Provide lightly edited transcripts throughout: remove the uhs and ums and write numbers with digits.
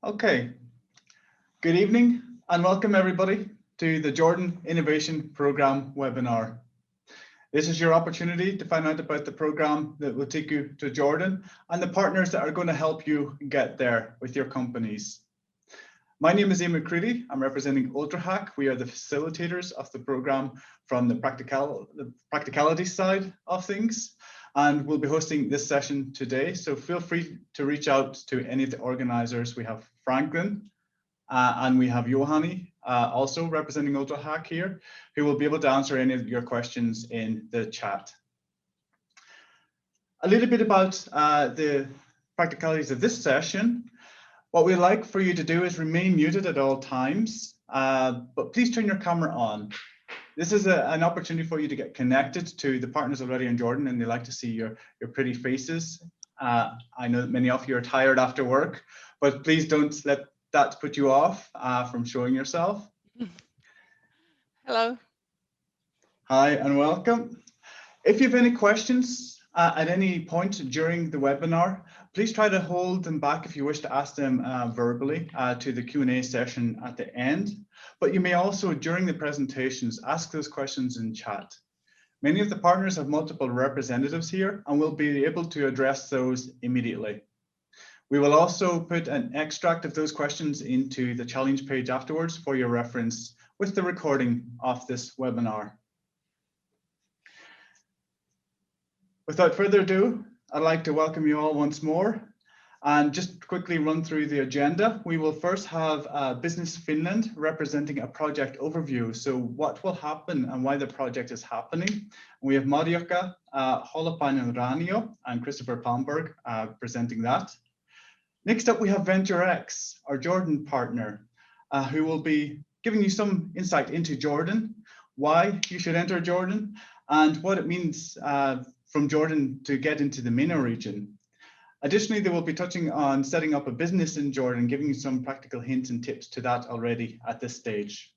Okay, good evening and welcome everybody to the Jordan Innovation Program webinar. This is your opportunity to find out about the program that will take you to Jordan and the partners that are going to help you get there with your companies. My name is Ian McCready. I'm representing Ultrahack. We are the facilitators of the program from the practicality side of things. And we'll be hosting this session today. So feel free to reach out to any of the organizers. We have Franklin and we have Johanni also representing Ultrahack here, who will be able to answer any of your questions in the chat. A little bit about the practicalities of this session. What we'd like for you to do is remain muted at all times, but please turn your camera on. This is an opportunity for you to get connected to the partners already in Jordan, and they like to see your pretty faces. I know that many of you are tired after work, but please don't let that put you off from showing yourself. Hello. Hi and welcome. If you have any questions at any point during the webinar, please try to hold them back if you wish to ask them verbally to the Q&A session at the end. But you may also, during the presentations, ask those questions in chat. Many of the partners have multiple representatives here and will be able to address those immediately. We will also put an extract of those questions into the challenge page afterwards for your reference with the recording of this webinar. Without further ado, I'd like to welcome you all once more and just quickly run through the agenda. We will first have Business Finland representing a project overview. So what will happen and why the project is happening. We have Marjaka Holopainen-Ranio and Christopher Palmberg presenting that. Next up, we have VentureX, our Jordan partner, who will be giving you some insight into Jordan, why you should enter Jordan, and what it means from Jordan to get into the MENA region. Additionally, they will be touching on setting up a business in Jordan, giving you some practical hints and tips to that already at this stage.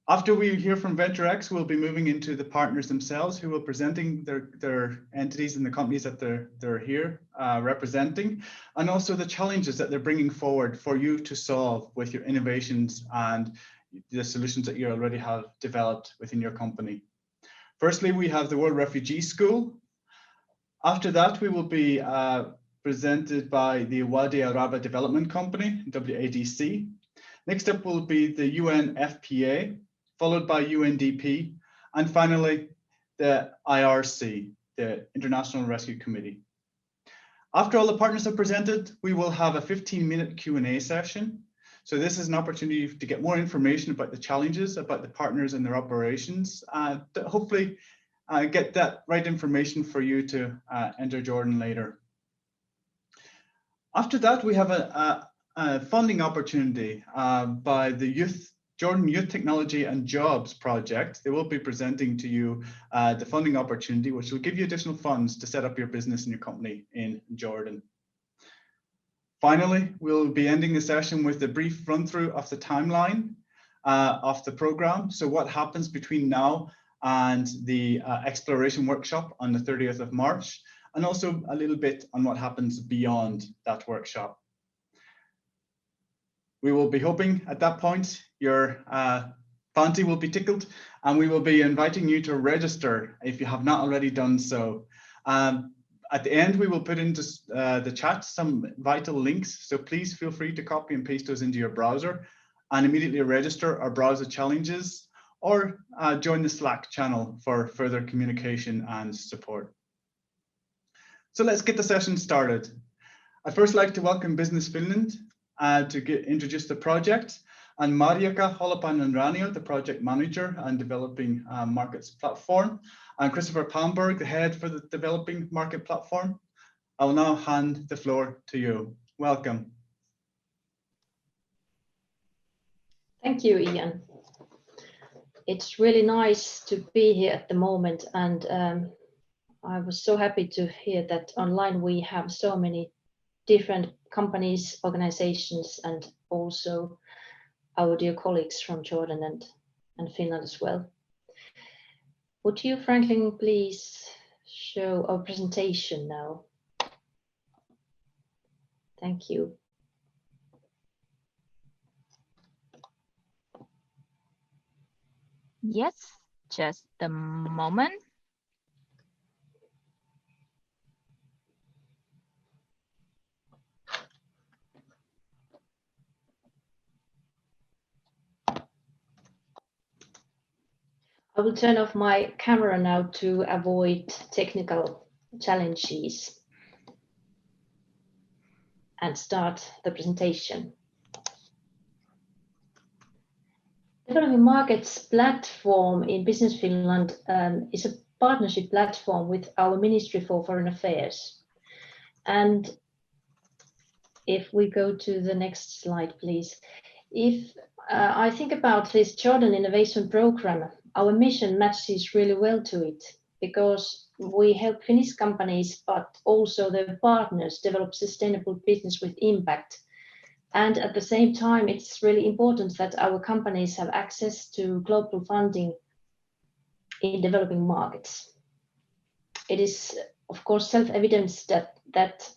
After we hear from VentureX, we'll be moving into the partners themselves who will be presenting their entities and the companies that they're here representing, and also the challenges that they're bringing forward for you to solve with your innovations and the solutions that you already have developed within your company. Firstly, we have the World Refugee School. After that, we will be presented by the Wadi Araba Development Company, WADC. Next up will be the UNFPA, followed by UNDP, and finally the IRC, the International Rescue Committee. After all the partners have presented, we will have a 15-minute Q&A session. So this is an opportunity to get more information about the challenges, about the partners and their operations, to hopefully get that right information for you to enter Jordan later. After that, we have a funding opportunity by the Jordan Youth Technology and Jobs Project. They will be presenting to you the funding opportunity, which will give you additional funds to set up your business and your company in Jordan. Finally, we'll be ending the session with a brief run through of the timeline of the program. So what happens between now and the exploration workshop on the 30th of March, and also a little bit on what happens beyond that workshop. We will be hoping at that point your fancy will be tickled, and we will be inviting you to register if you have not already done so. At the end, we will put into the chat some vital links, so please feel free to copy and paste those into your browser and immediately register or browse the challenges, or join the Slack channel for further communication and support. So let's get the session started. I'd first like to welcome Business Finland to introduce the project, and Marjaka Holopainen-Ranio, the project manager and developing markets platform, and Christopher Palmberg, the head for the developing market platform. I will now hand the floor to you. Welcome. Thank you, Ian. It's really nice to be here at the moment, and I was so happy to hear that online we have so many different companies, organizations, and also our dear colleagues from Jordan and Finland as well. Would you, Franklin, please show our presentation now? Thank you. Yes, just a moment. I will turn off my camera now to avoid technical challenges and start the presentation. Developing Markets platform in Business Finland is a partnership platform with our Ministry for Foreign Affairs. And if we go to the next slide, please. If I think about this Jordan Innovation Program, our mission matches really well to it because we help Finnish companies, but also their partners develop sustainable business with impact. And at the same time, it's really important that our companies have access to global funding in developing markets. It is, of course, self-evident that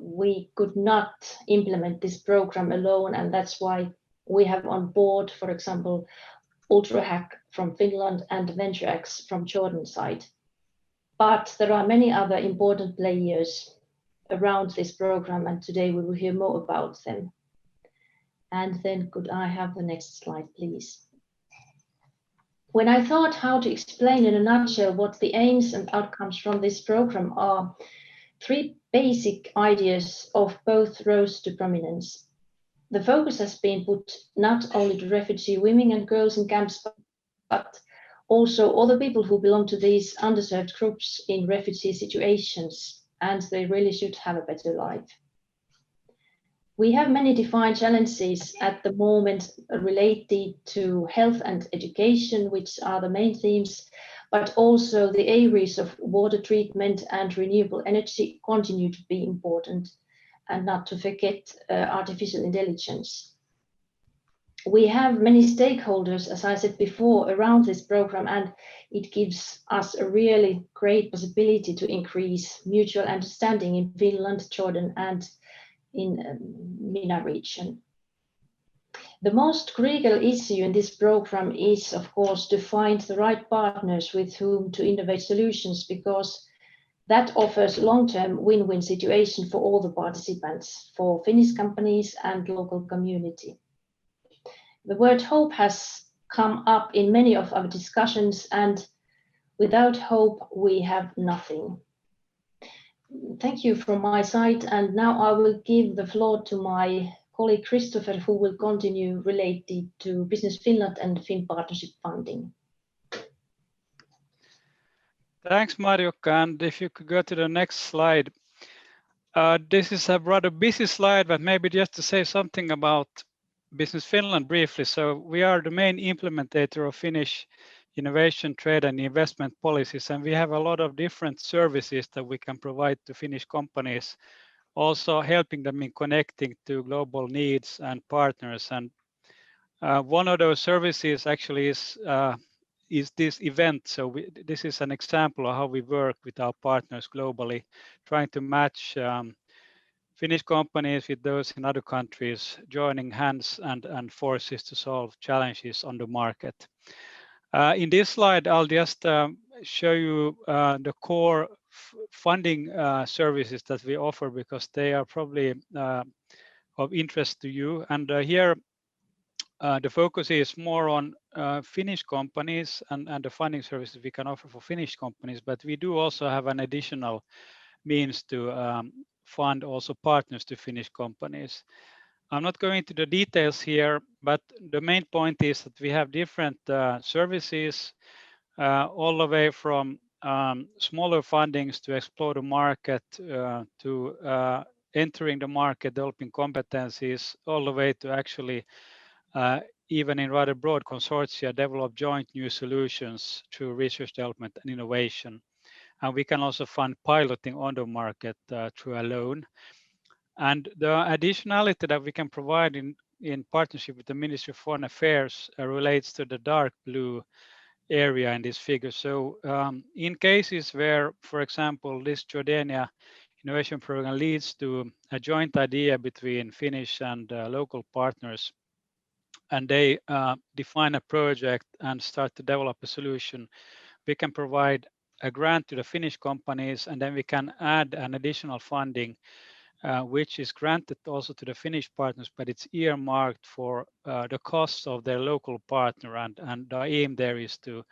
we could not implement this program alone, and that's why we have on board, for example, Ultrahack from Finland and VentureX from Jordan side. But there are many other important players around this program, and today we will hear more about them. And then could I have the next slide, please? When I thought how to explain in a nutshell what the aims and outcomes from this program are, three basic ideas of both rose to prominence. The focus has been put not only to refugee women and girls in camps, but also all the people who belong to these underserved groups in refugee situations, and they really should have a better life. We have many defined challenges at the moment related to health and education, which are the main themes, but also the areas of water treatment and renewable energy continue to be important, and not to forget artificial intelligence. We have many stakeholders, as I said before, around this program, and it gives us a really great possibility to increase mutual understanding in Finland, Jordan, and in MENA region. The most critical issue in this program is, of course, to find the right partners with whom to innovate solutions, because that offers long-term win-win situation for all the participants, for Finnish companies and local community. The word hope has come up in many of our discussions, and without hope, we have nothing. Thank you from my side, and now I will give the floor to my colleague Christopher, who will continue related to Business Finland and Finn Partnership funding. Thanks, Marjukka. And if you could go to the next slide. This is a rather busy slide, but maybe just to say something about Business Finland briefly. So we are the main implementator of Finnish innovation, trade and investment policies, and we have a lot of different services that we can provide to Finnish companies, also helping them in connecting to global needs and partners. And one of those services actually is this event. So this is an example of how we work with our partners globally, trying to match Finnish companies with those in other countries, joining hands and forces to solve challenges on the market. In this slide, I'll just show you the core funding services that we offer, because they are probably of interest to you. And here, the focus is more on Finnish companies and the funding services we can offer for Finnish companies, but we do also have an additional means to fund also partners to Finnish companies. I'm not going into the details here, but the main point is that we have different services all the way from smaller fundings to explore the market, to entering the market, developing competencies, all the way to actually even in rather broad consortia, develop joint new solutions through research development and innovation. And we can also fund piloting on the market through a loan. And the additionality that we can provide in partnership with the Ministry of Foreign Affairs relates to the dark blue area in this figure. So in cases where, for example, this Jordania innovation program leads to a joint idea between Finnish and local partners, and they define a project and start to develop a solution, we can provide a grant to the Finnish companies, and then we can add an additional funding which is granted also to the Finnish partners, but it's earmarked for the costs of their local partner, and the aim there is to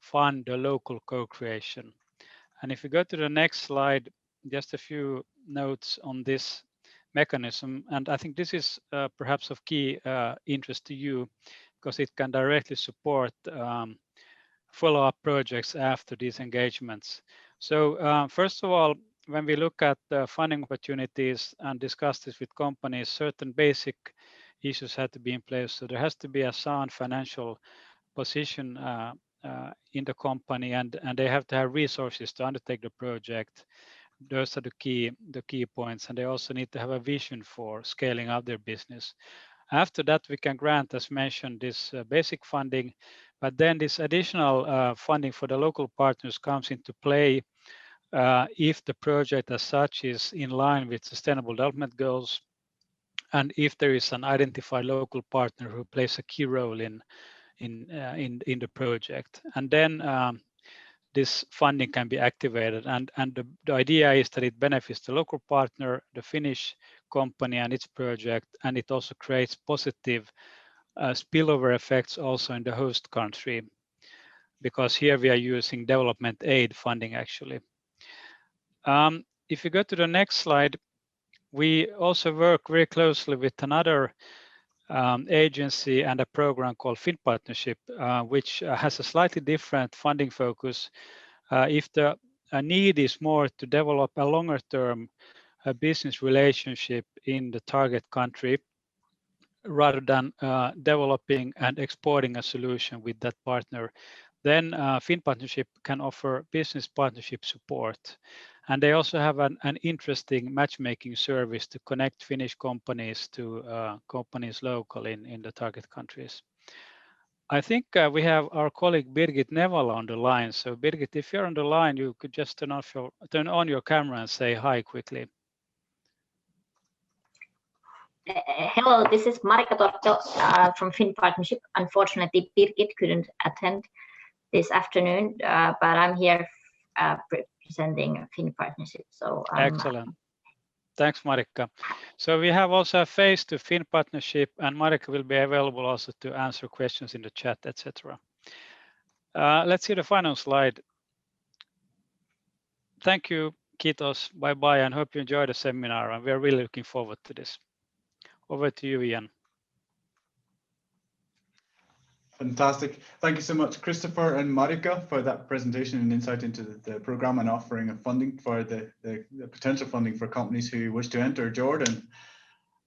fund the local co-creation. And if you go to the next slide, just a few notes on this mechanism, and I think this is perhaps of key interest to you, because it can directly support follow-up projects after these engagements. So first of all, when we look at the funding opportunities and discuss this with companies, certain basic issues have to be in place. So there has to be a sound financial position in the company, and they have to have resources to undertake the project. Those are the key points, and they also need to have a vision for scaling up their business. After that, we can grant, as mentioned, this basic funding, but then this additional funding for the local partners comes into play if the project as such is in line with Sustainable Development Goals, and if there is an identified local partner who plays a key role in the project. And then this funding can be activated, and the idea is that it benefits the local partner, the Finnish company and its project, and it also creates positive spillover effects also in the host country, because here we are using development aid funding actually. If you go to the next slide, we also work very closely with another agency and a program called Finpartnership, which has a slightly different funding focus. If the need is more to develop a longer term business relationship in the target country, rather than developing and exporting a solution with that partner, then Finpartnership can offer business partnership support. And they also have an interesting matchmaking service to connect Finnish companies to companies local in the target countries. I think we have our colleague Birgit Nevala on the line. So Birgit, if you're on the line, you could just turn on your camera and say hi quickly. Hello, this is Marika Torto from Finpartnership. Unfortunately, Birgit couldn't attend this afternoon, but I'm here representing Finpartnership. So excellent. Thanks, Marika. So we have also a face to Finpartnership, and Marika will be available also to answer questions in the chat, etc. Let's see the final slide. Thank you, Kiitos, bye-bye, and hope you enjoyed the seminar, and we're really looking forward to this. Over to you, Ian. Fantastic. Thank you so much, Christopher and Marika, for that presentation and insight into the program and offering of funding for the potential funding for companies who wish to enter Jordan.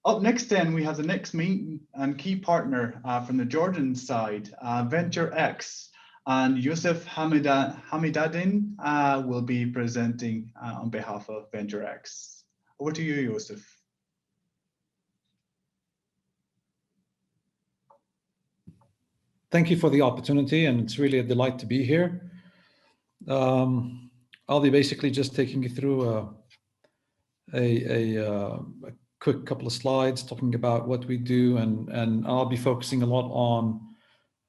Up next then, we have the next main and key partner from the Jordan side, VentureX, and Yusuf Hamidaddin will be presenting on behalf of VentureX. Over to you, Yusuf. Thank you for the opportunity, and it's really a delight to be here. I'll be basically just taking you through a quick couple of slides talking about what we do, and I'll be focusing a lot on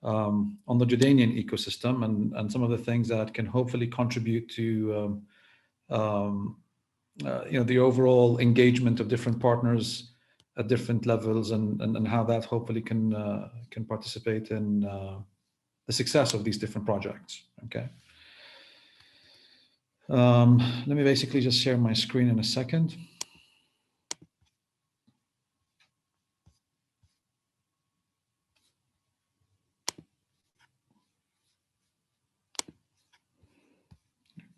the Jordanian ecosystem and some of the things that can hopefully contribute to the overall engagement of different partners at different levels, and how that hopefully can participate in the success of these different projects. Okay. Let me basically just share my screen in a second.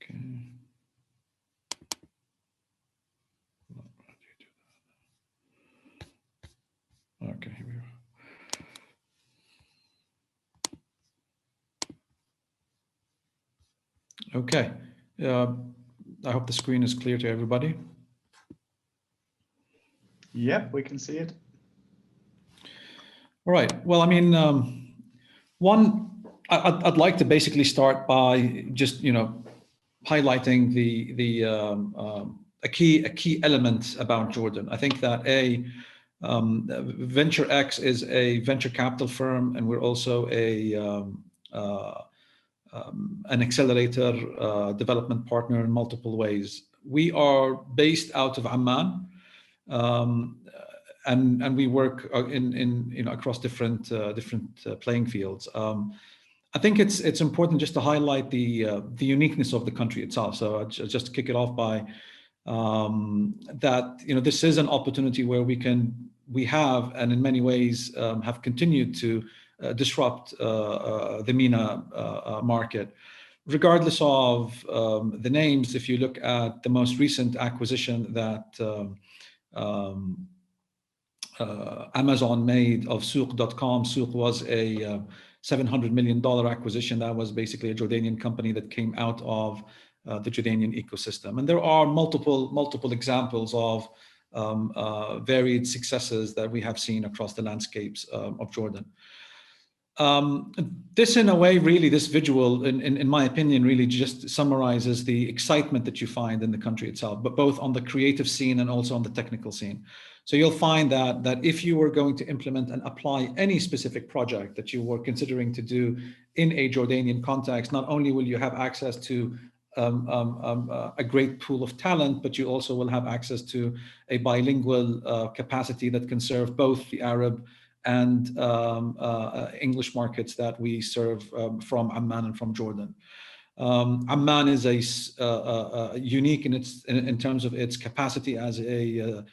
Okay. Okay, here we are. Okay, I hope the screen is clear to everybody. Yep, we can see it. All right, well, I mean, I'd like to basically start by just, highlighting a key element about Jordan. I think that VentureX is a venture capital firm, and we're also an accelerator development partner in multiple ways. We are based out of Amman, and we work in across different playing fields. I think it's important just to highlight the uniqueness of the country itself. So I'll just kick it off by that this is an opportunity where we have and in many ways have continued to disrupt the MENA market. Regardless of the names, if you look at the most recent acquisition that Amazon made of Souq.com. Souq was a $700 million acquisition. That was basically a Jordanian company that came out of the Jordanian ecosystem. And there are multiple examples of varied successes that we have seen across the landscapes of Jordan. This, in a way, really, this visual, in my opinion, really just summarizes the excitement that you find in the country itself, but both on the creative scene and also on the technical scene. So you'll find that if you were going to implement and apply any specific project that you were considering to do in a Jordanian context, not only will you have access to a great pool of talent, but you also will have access to a bilingual capacity that can serve both the Arab and English markets that we serve from Amman and from Jordan. Amman is unique in terms of its capacity as a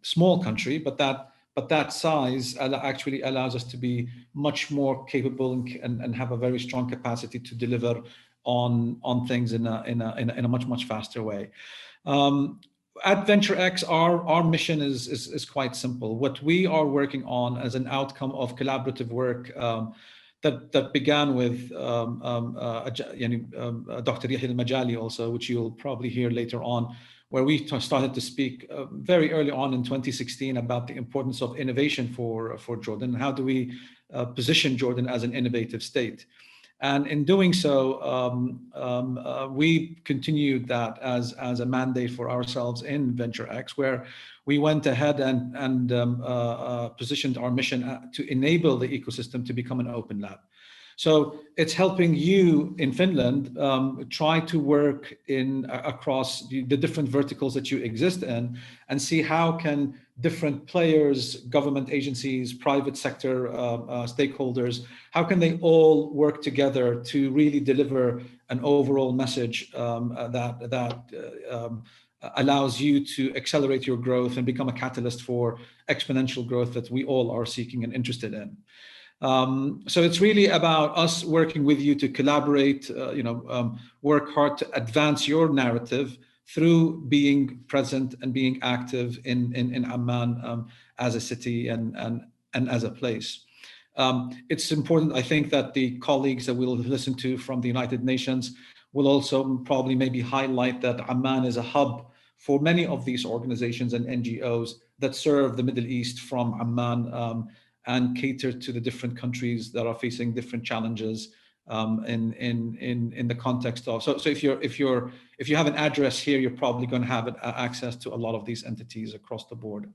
small country, but that size actually allows us to be much more capable and have a very strong capacity to deliver on things in a much faster way. At VentureX, our mission is quite simple. What we are working on as an outcome of collaborative work that began with Dr. Yahya al-Majali also, which you'll probably hear later on, where we started to speak very early on in 2016 about the importance of innovation for Jordan. How do we position Jordan as an innovative state? And in doing so, we continued that as a mandate for ourselves in VentureX, where we went ahead and positioned our mission to enable the ecosystem to become an open lab. So it's helping you in Finland try to work across the different verticals that you exist in and see how can different players, government agencies, private sector stakeholders, how can they all work together to really deliver an overall message that allows you to accelerate your growth and become a catalyst for exponential growth that we all are seeking and interested in. So it's really about us working with you to collaborate, work hard to advance your narrative through being present and being active in Amman as a city and as a place. It's important, I think, that the colleagues that we'll listen to from the United Nations will also probably maybe highlight that Amman is a hub for many of these organizations and NGOs that serve the Middle East from Amman and cater to the different countries that are facing different challenges in the context of. So if you have an address here, you're probably going to have access to a lot of these entities across the board.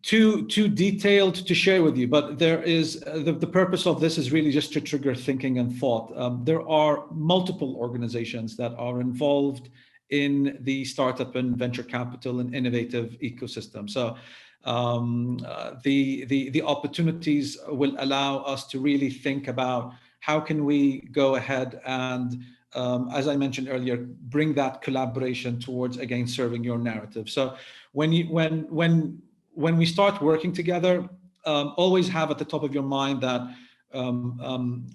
Too detailed to share with you, but there is the purpose of this is really just to trigger thinking and thought. There are multiple organizations that are involved in the startup and venture capital and innovative ecosystem. So the opportunities will allow us to really think about how can we go ahead and, as I mentioned earlier, bring that collaboration towards, again, serving your narrative. So when we start working together, always have at the top of your mind that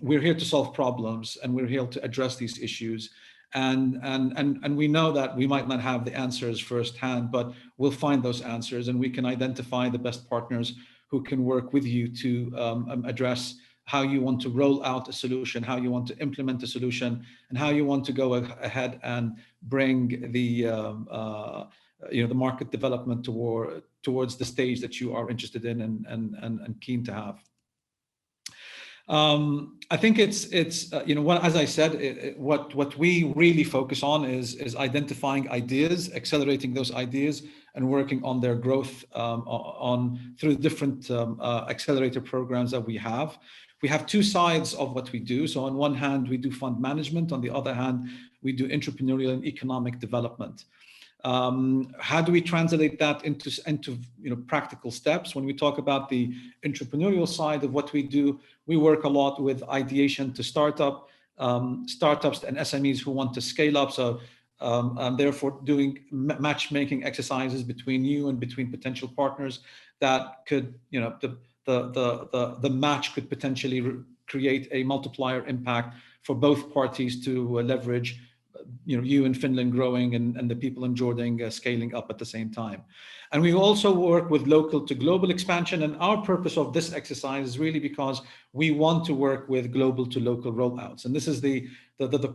we're here to solve problems and we're here to address these issues. And we know that we might not have the answers firsthand, but we'll find those answers and we can identify the best partners who can work with you to address how you want to roll out a solution, how you want to implement a solution, and how you want to go ahead and bring the market development towards the stage that you are interested in and keen to have. I think it's you know, what, as I said, what we really focus on is identifying ideas, accelerating those ideas, and working on their growth through different accelerator programs that we have. We have two sides of what we do. So on one hand, we do fund management. On the other hand, we do entrepreneurial and economic development. How do we translate that into you know, practical steps? When we talk about the entrepreneurial side of what we do, we work a lot with ideation to startups and SMEs who want to scale up. So and therefore doing matchmaking exercises between you and between potential partners that could, you know, the match could potentially create a multiplier impact for both parties to leverage, you know, you in Finland growing and the people in Jordan scaling up at the same time. And we also work with local to global expansion. And our purpose of this exercise is really because we want to work with global to local rollouts. And this is the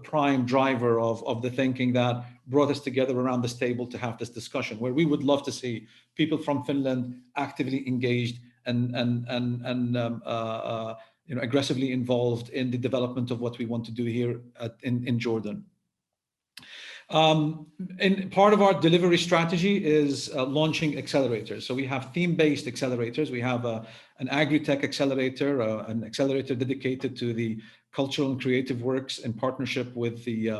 prime driver of the thinking that brought us together around this table to have this discussion, where we would love to see people from Finland actively engaged and you know, aggressively involved in the development of what we want to do here in Jordan. And part of our delivery strategy is launching accelerators. So we have theme-based accelerators. We have an agri-tech accelerator, an accelerator dedicated to the cultural and creative works in partnership with the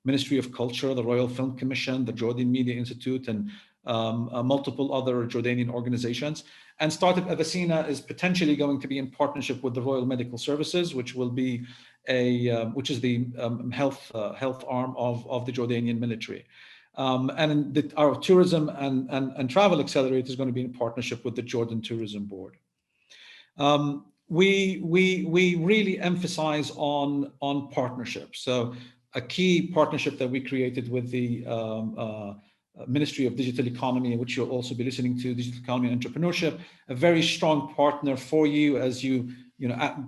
Ministry of Culture, the Royal Film Commission, the Jordan Media Institute, and multiple other Jordanian organizations. And Startup Avicina is potentially going to be in partnership with the Royal Medical Services, which will be which is the health arm of the Jordanian military. And our tourism and travel accelerator is going to be in partnership with the Jordan Tourism Board. We really emphasize on partnerships. So a key partnership that we created with the Ministry of Digital Economy, which you'll also be listening to, Digital Economy and Entrepreneurship, a very strong partner for you as you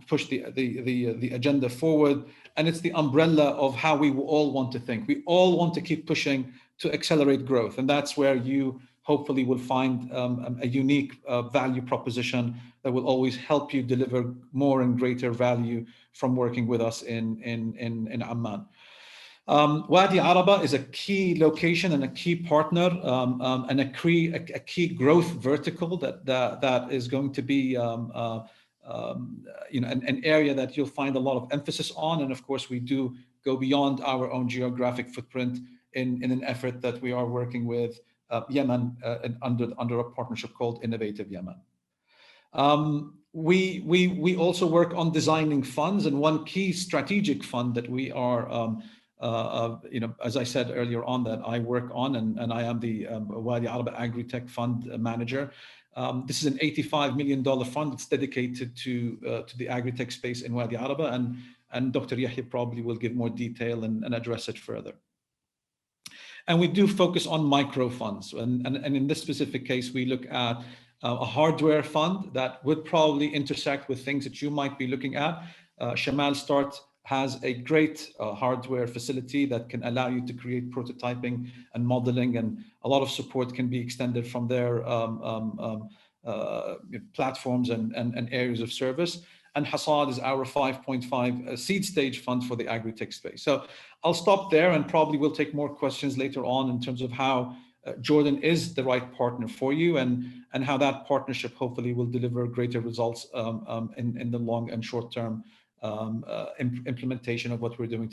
push the agenda forward. And it's the umbrella of how we all want to think. We all want to keep pushing to accelerate growth. And that's where you hopefully will find a unique value proposition that will always help you deliver more and greater value from working with us in Amman. Wadi Araba is a key location and a key partner and a key growth vertical that is going to be an area that you'll find a lot of emphasis on. And of course, we do go beyond our own geographic footprint in an effort that we are working with Yemen under a partnership called Innovative Yemen. We also work on designing funds, and one key strategic fund that we are as I said earlier on, that I work on, and I am the Wadi Araba Agri-Tech Fund manager. This is an $85 million fund. It's dedicated to the agri-tech space in Wadi Araba, and Dr. Yahya probably will give more detail and address it further. And we do focus on micro funds, and in this specific case, we look at a hardware fund that would probably intersect with things that you might be looking at. Shamal Start has a great hardware facility that can allow you to create prototyping and modeling, and a lot of support can be extended from their platforms and areas of service. And Hassad is our 5.5 seed stage fund for the agri-tech space. So I'll stop there, and probably we'll take more questions later on in terms of how Jordan is the right partner for you, and how that partnership hopefully will deliver greater results in the long and short term implementation of what we're doing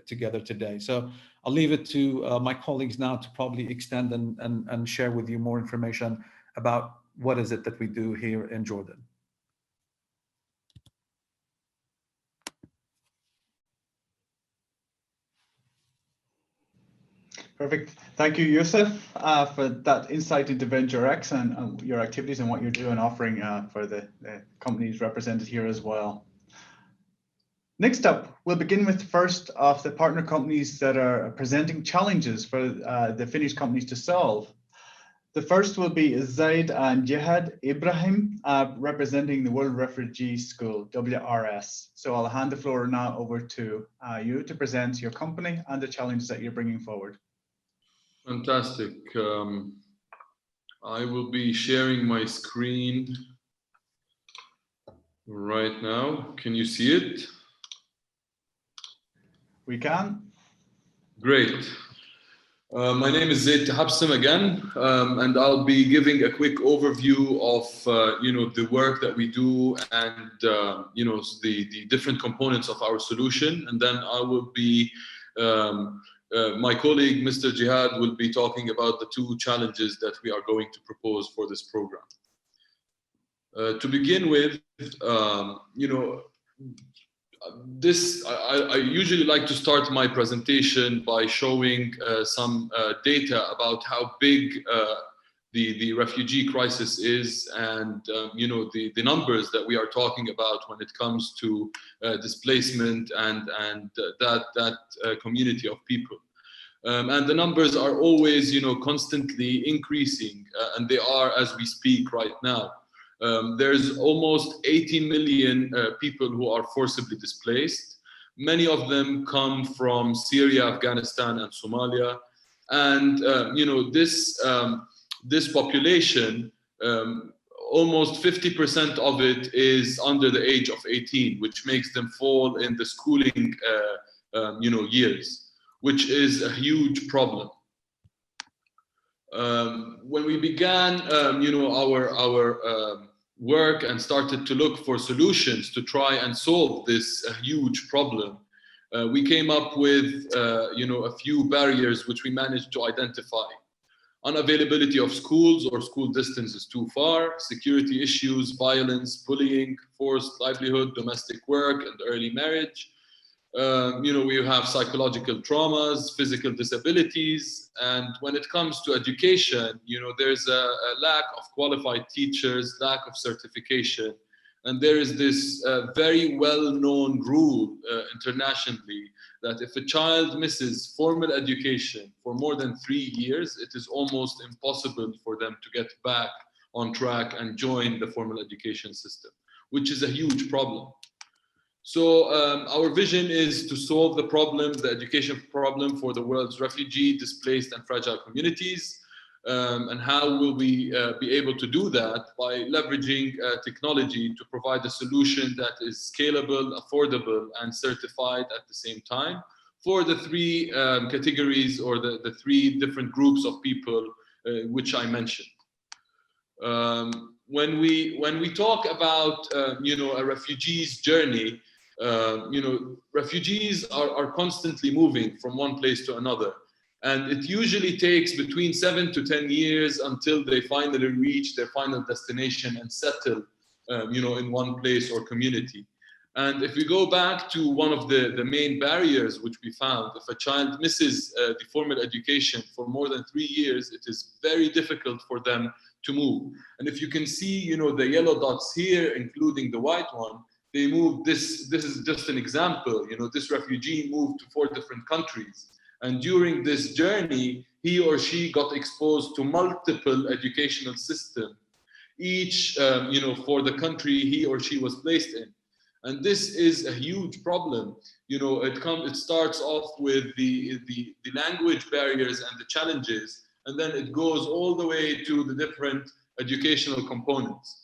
together today. So I'll leave it to my colleagues now to probably extend and share with you more information about what is it that we do here in Jordan. Perfect. Thank you, Yusuf, for that insight into VentureX and your activities and what you're doing, offering for the companies represented here as well. Next up, we'll begin with the first of the partner companies that are presenting challenges for the Finnish companies to solve. The first will be Zaid and Jihad Ibrahim, representing the World Refugee School, WRS. So I'll hand the floor now over to you to present your company and the challenges that you're bringing forward. Fantastic. I will be sharing my screen. right now. Can you see it? We can. Great. My name is Zaid Tahabsam again, and I'll be giving a quick overview of the work that we do and the different components of our solution, and then I will be my colleague Mr. Jihad will be talking about the two challenges that we are going to propose for this program. To begin with, I usually like to start my presentation by showing some data about how big the refugee crisis is, and the numbers that we are talking about when it comes to displacement and that community of people. And the numbers are always constantly increasing, and they are as we speak right now. There's almost 80 million people who are forcibly displaced. Many of them come from Syria, Afghanistan, and Somalia. And this population, almost 50% of it is under the age of 18, which makes them fall in the schooling years, which is a huge problem. When we began our work and started to look for solutions to try and solve this huge problem, we came up with a few barriers which we managed to identify. Unavailability of schools or school distance is too far, security issues, violence, bullying, forced livelihood, domestic work, and early marriage. We have psychological traumas, physical disabilities, and when it comes to education, there's a lack of qualified teachers, lack of certification, and there is this very well-known rule internationally that if a child misses formal education for more than 3 years, it is almost impossible for them to get back on track and join the formal education system, which is a huge problem. So our vision is to solve the problem, the education problem for the world's refugee, displaced, and fragile communities. And how will we be able to do that? By leveraging technology to provide a solution that is scalable, affordable, and certified at the same time for the three categories or the three different groups of people which I mentioned. When we talk about a refugee's journey, refugees are constantly moving from one place to another, and it usually takes between 7 to 10 years until they finally reach their final destination and settle in one place or community. And if we go back to one of the main barriers which we found, if a child misses the formal education for more than 3 years, it is very difficult for them to move. And if you can see the yellow dots here, including the white one, they moved, this is just an example, this refugee moved to 4 different countries. And during this journey, he or she got exposed to multiple educational systems, each for the country he or she was placed in. And this is a huge problem. It starts off with the language barriers and the challenges, and then it goes all the way to the different educational components.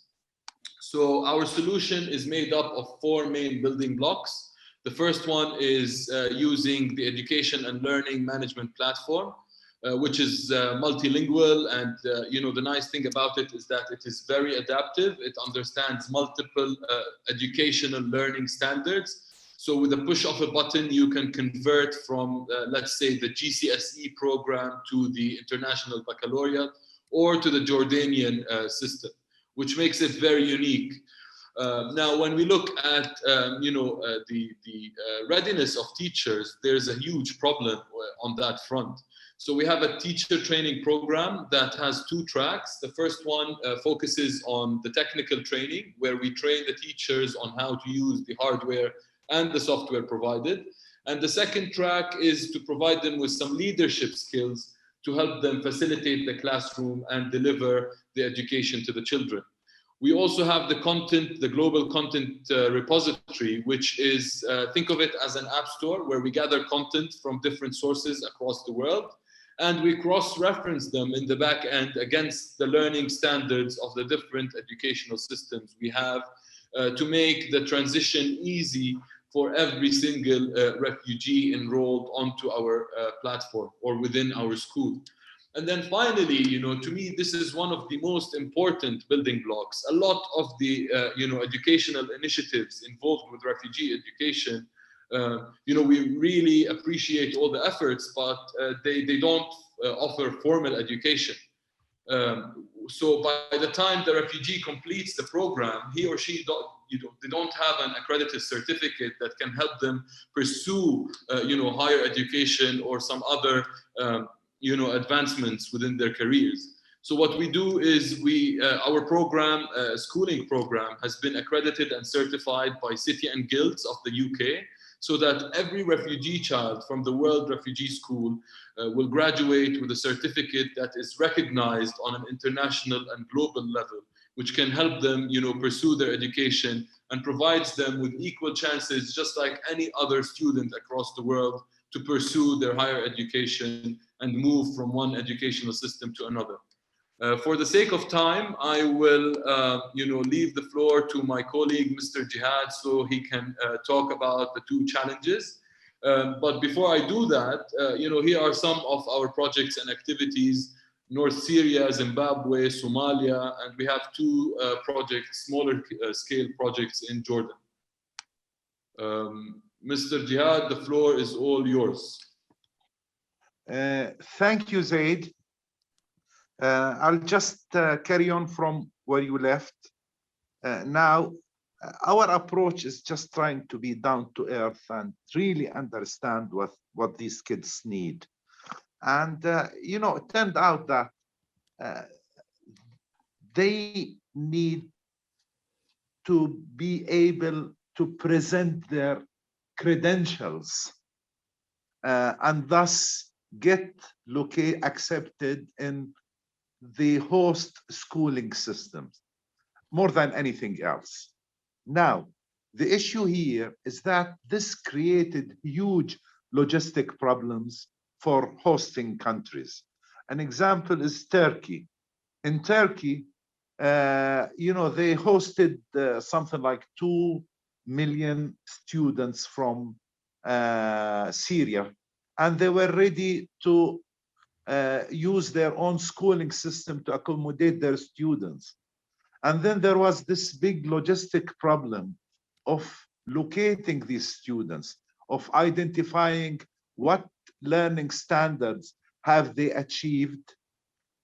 So our solution is made up of 4 main building blocks. The first one is using the education and learning management platform, which is multilingual. And the nice thing about it is that it is very adaptive. It understands multiple educational learning standards. So with a push of a button, you can convert from, let's say, the GCSE program to the International Baccalaureate or to the Jordanian system, which makes it very unique. Now, when we look at the readiness of teachers, there's a huge problem on that front. So we have a teacher training program that has 2 tracks. The first one focuses on the technical training, where we train the teachers on how to use the hardware and the software provided. And the second track is to provide them with some leadership skills to help them facilitate the classroom and deliver the education to the children. We also have the content, the global content repository, which is, think of it as an app store where we gather content from different sources across the world, and we cross-reference them in the back end against the learning standards of the different educational systems we have to make the transition easy for every single refugee enrolled onto our platform or within our school. And then finally, you know, to me, this is one of the most important building blocks. A lot of the, you know, educational initiatives involved with refugee education, you know, we really appreciate all the efforts, but they don't offer formal education. So by the time the refugee completes the program, he or she they don't have an accredited certificate that can help them pursue, you know, higher education or some other, you know, advancements within their careers. So what we do is our program, schooling program, has been accredited and certified by City and Guilds of the UK, so that every refugee child from the World Refugee School will graduate with a certificate that is recognized on an international and global level, which can help them, you know, pursue their education and provides them with equal chances, just like any other student across the world, to pursue their higher education and move from one educational system to another. For the sake of time, I will, you know, leave the floor to my colleague, Mr. Jihad, so he can talk about the two challenges. But before I do that, you know, here are some of our projects and activities: North Syria, Zimbabwe, Somalia, and we have two projects, smaller scale projects in Jordan. Mr. Jihad, the floor is all yours. Thank you, Zaid. I'll just carry on from where you left. Now, our approach is just trying to be down to earth and really understand what these kids need. And, you know, it turned out that they need to be able to present their credentials and thus get accepted in the host schooling systems more than anything else. Now, the issue here is that this created huge logistic problems for hosting countries. An example is Turkey. In Turkey, you know, they hosted something like 2 million students from Syria, and they were ready to use their own schooling system to accommodate their students. And then there was this big logistic problem of locating these students, of identifying what learning standards have they achieved,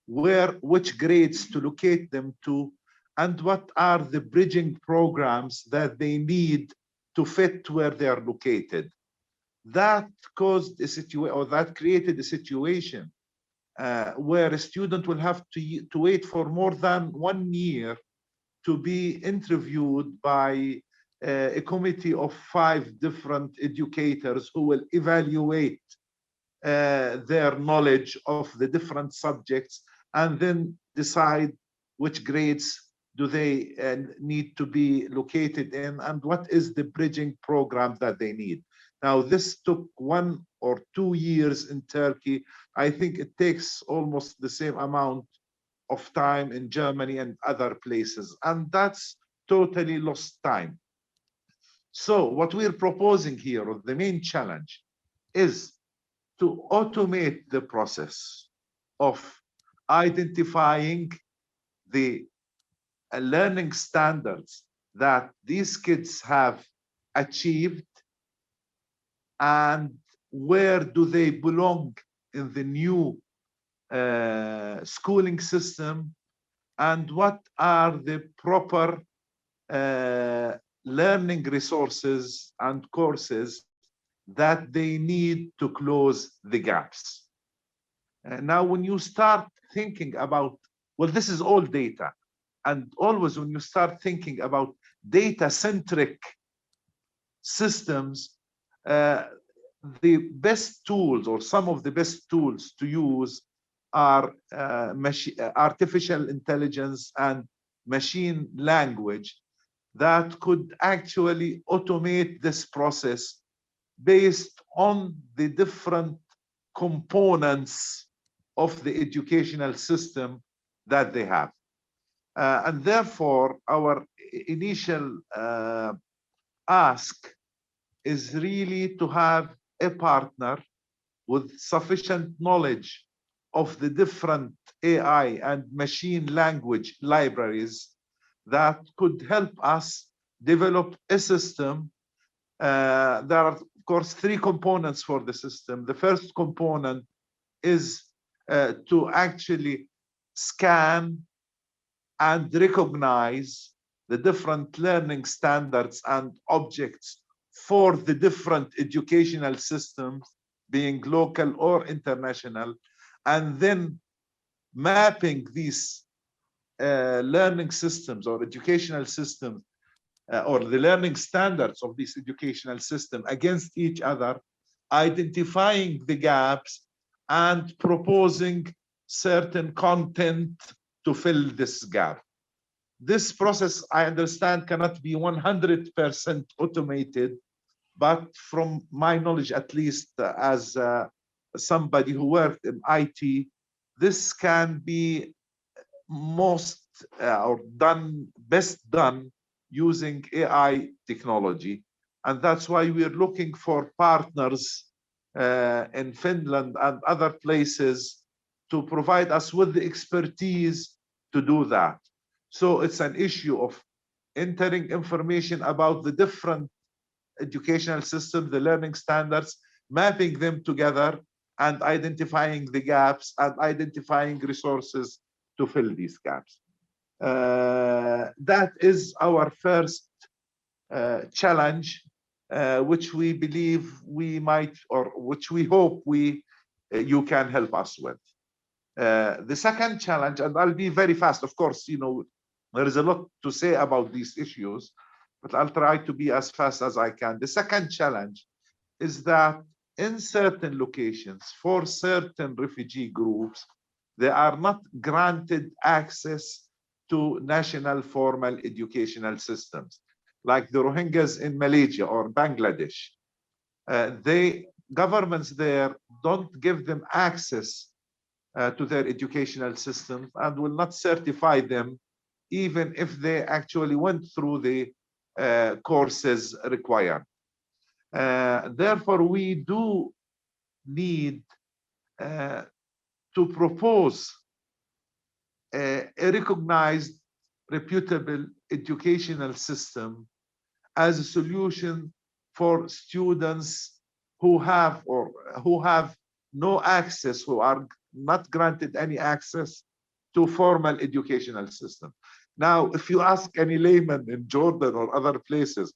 which grades to locate them to, and what are the bridging programs that they need to fit where they are located. That caused a situation, or that created a situation where a student will have to wait for more than 1 year to be interviewed by a committee of 5 different educators who will evaluate their knowledge of the different subjects and then decide which grades do they need to be located in and what is the bridging program that they need. Now, this took 1 or 2 years in Turkey. I think it takes almost the same amount of time in Germany and other places, and that's totally lost time. So what we're proposing here, or the main challenge, is to automate the process of identifying the learning standards that these kids have achieved and where do they belong in the new schooling system, and what are the proper learning resources and courses that they need to close the gaps. Now, when you start thinking about, well, this is all data, and always when you start thinking about data-centric systems, the best tools, or some of the best tools to use, are artificial intelligence and machine language that could actually automate this process based on the different components of the educational system that they have. And therefore, our initial ask is really to have a partner with sufficient knowledge of the different AI and machine language libraries that could help us develop a system. There are, of course, 3 components for the system. The first component is to actually scan and recognize the different learning standards and objects for the different educational systems, being local or international, and then mapping these learning systems or educational systems or the learning standards of this educational system against each other, identifying the gaps and proposing certain content to fill this gap. This process, I understand, cannot be 100% automated, but from my knowledge, at least as somebody who worked in IT, this can be best done using AI technology. And that's why we're looking for partners in Finland and other places to provide us with the expertise to do that. So it's an issue of entering information about the different educational systems, the learning standards, mapping them together and identifying the gaps and identifying resources to fill these gaps. That is our first challenge, which we believe we might, or which we hope you can help us with. The second challenge, and I'll be very fast, of course, there is a lot to say about these issues, but I'll try to be as fast as I can. The second challenge is that in certain locations, for certain refugee groups, they are not granted access to national formal educational systems, like the Rohingyas in Malaysia or Bangladesh. Governments there don't give them access to their educational systems and will not certify them, even if they actually went through the courses required. Therefore, we do need to propose a recognized, reputable educational system as a solution for students who have no access, who are not granted any access to formal educational system. Now, if you ask any layman in Jordan or other places,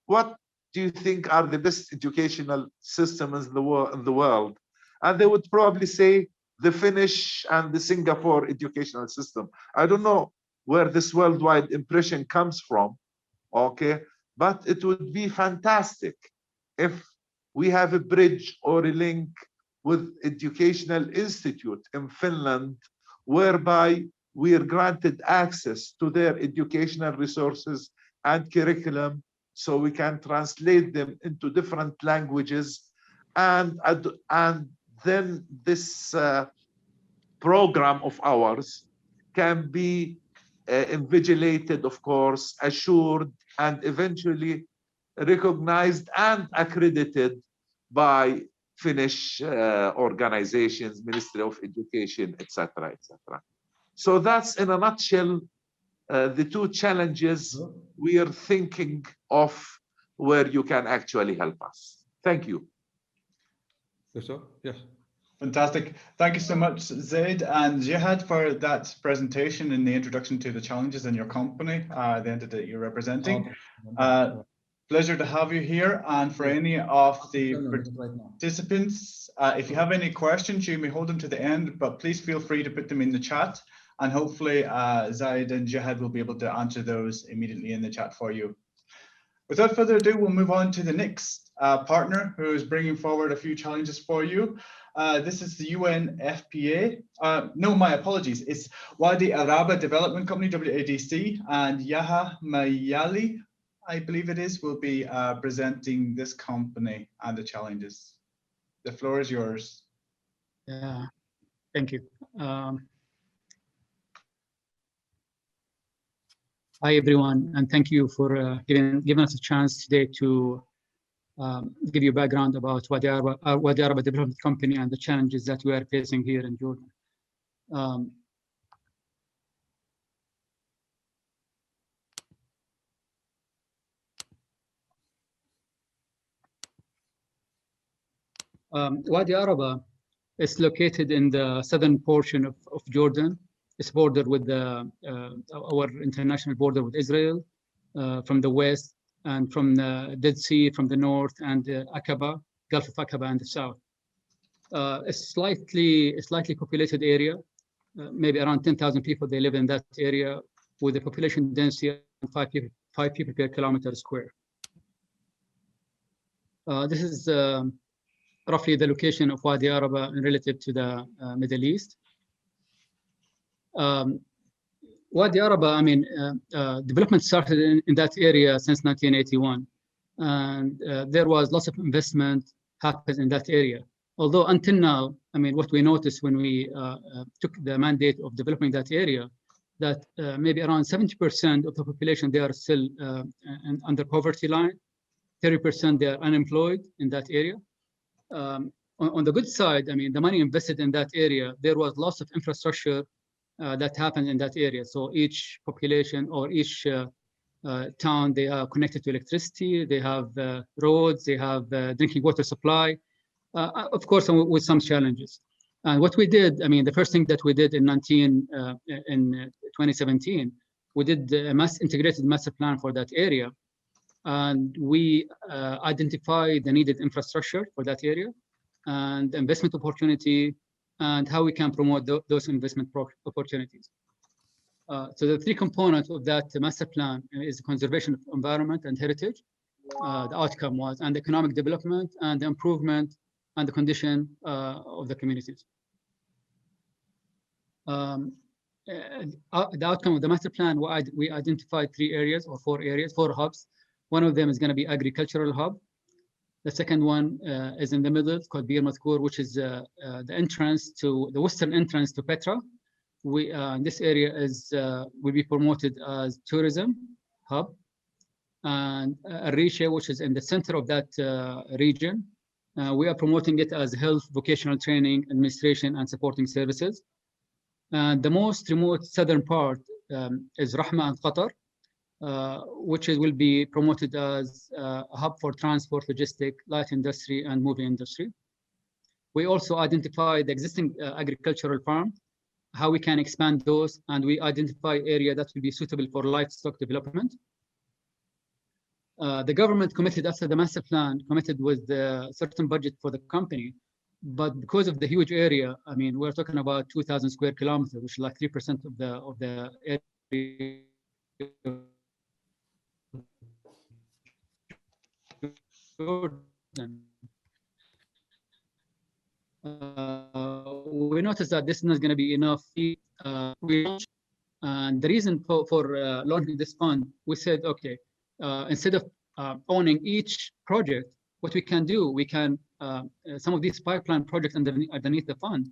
what do you think are the best educational systems in the world? And they would probably say the Finnish and the Singapore educational system. I don't know where this worldwide impression comes from, okay? But it would be fantastic if we have a bridge or a link with educational institute in Finland, whereby we are granted access to their educational resources and curriculum, so we can translate them into different languages, and then this program of ours can be invigilated, of course, assured, and eventually recognized and accredited by Finnish organizations, Ministry of Education, etc., etc. So that's in a nutshell the 2 challenges we are thinking of where you can actually help us. Thank you. Yes. Fantastic. Thank you so much, Zaid and Jihad, for that presentation and the introduction to the challenges in your company, the entity that you're representing. Pleasure to have you here. And for any of the participants, if you have any questions, you may hold them to the end, but please feel free to put them in the chat. And hopefully Zaid and Jihad will be able to answer those immediately in the chat for you. Without further ado, we'll move on to the next partner who is bringing forward a few challenges for you. This is the UNFPA. No, my apologies. It's Wadi Araba Development Company, WADC, and Yaha Mayali, I believe it is, will be presenting this company and the challenges. The floor is yours. Yeah, thank you. Hi, everyone, and thank you for giving us a chance today to give you background about Wadi Araba Development Company and the challenges that we are facing here in Jordan. Wadi Araba is located in the southern portion of Jordan. It's bordered with our international border with Israel from the west, and from the Dead Sea from the north, and Aqaba, Gulf of Aqaba in the south. A slightly populated area, maybe around 10,000 people. They live in that area with a population density of 5 people per kilometer square. This is roughly the location of Wadi Araba relative to the Middle East. Wadi Araba, I mean, development started in that area since 1981. And there was lots of investment happened in that area. Although until now, I mean, what we noticed when we took the mandate of developing that area, that maybe around 70% of the population, they are still under poverty line. 30% they are unemployed in that area. On the good side, I mean, the money invested in that area, there was lots of infrastructure that happened in that area. So each population or each town, they are connected to electricity, they have roads, they have drinking water supply, of course, with some challenges. And what we did, I mean, the first thing that we did in 2017, we did a integrated master plan for that area. And we identified the needed infrastructure for that area and investment opportunity and how we can promote those investment opportunities. So the three components of that master plan is the conservation of environment and heritage. The outcome was, and economic development and the improvement and the condition of the communities. The outcome of the master plan, we identified 3 areas or 4 areas, 4 hubs. One of them is going to be agricultural hub. The second one is in the middle, called Bir Madhkur, which is the entrance to the western entrance to Petra. This area will be promoted as tourism hub, and Arisha, which is in the center of that region. We are promoting it as health, vocational training, administration, and supporting services. And the most remote southern part is Rahma and Qatar, which will be promoted as a hub for transport, logistic, light industry, and movie industry. We also identified the existing agricultural farm, how we can expand those, and we identify area that will be suitable for livestock development. The government committed after the master plan, committed with a certain budget for the company, but because of the huge area, I mean, we're talking about 2,000 square kilometers, which is like 3% of the area. We noticed that this is not going to be enough. And the reason for launching this fund, we said, okay, instead of owning each project, what we can do, we can, some of these pipeline projects underneath the fund,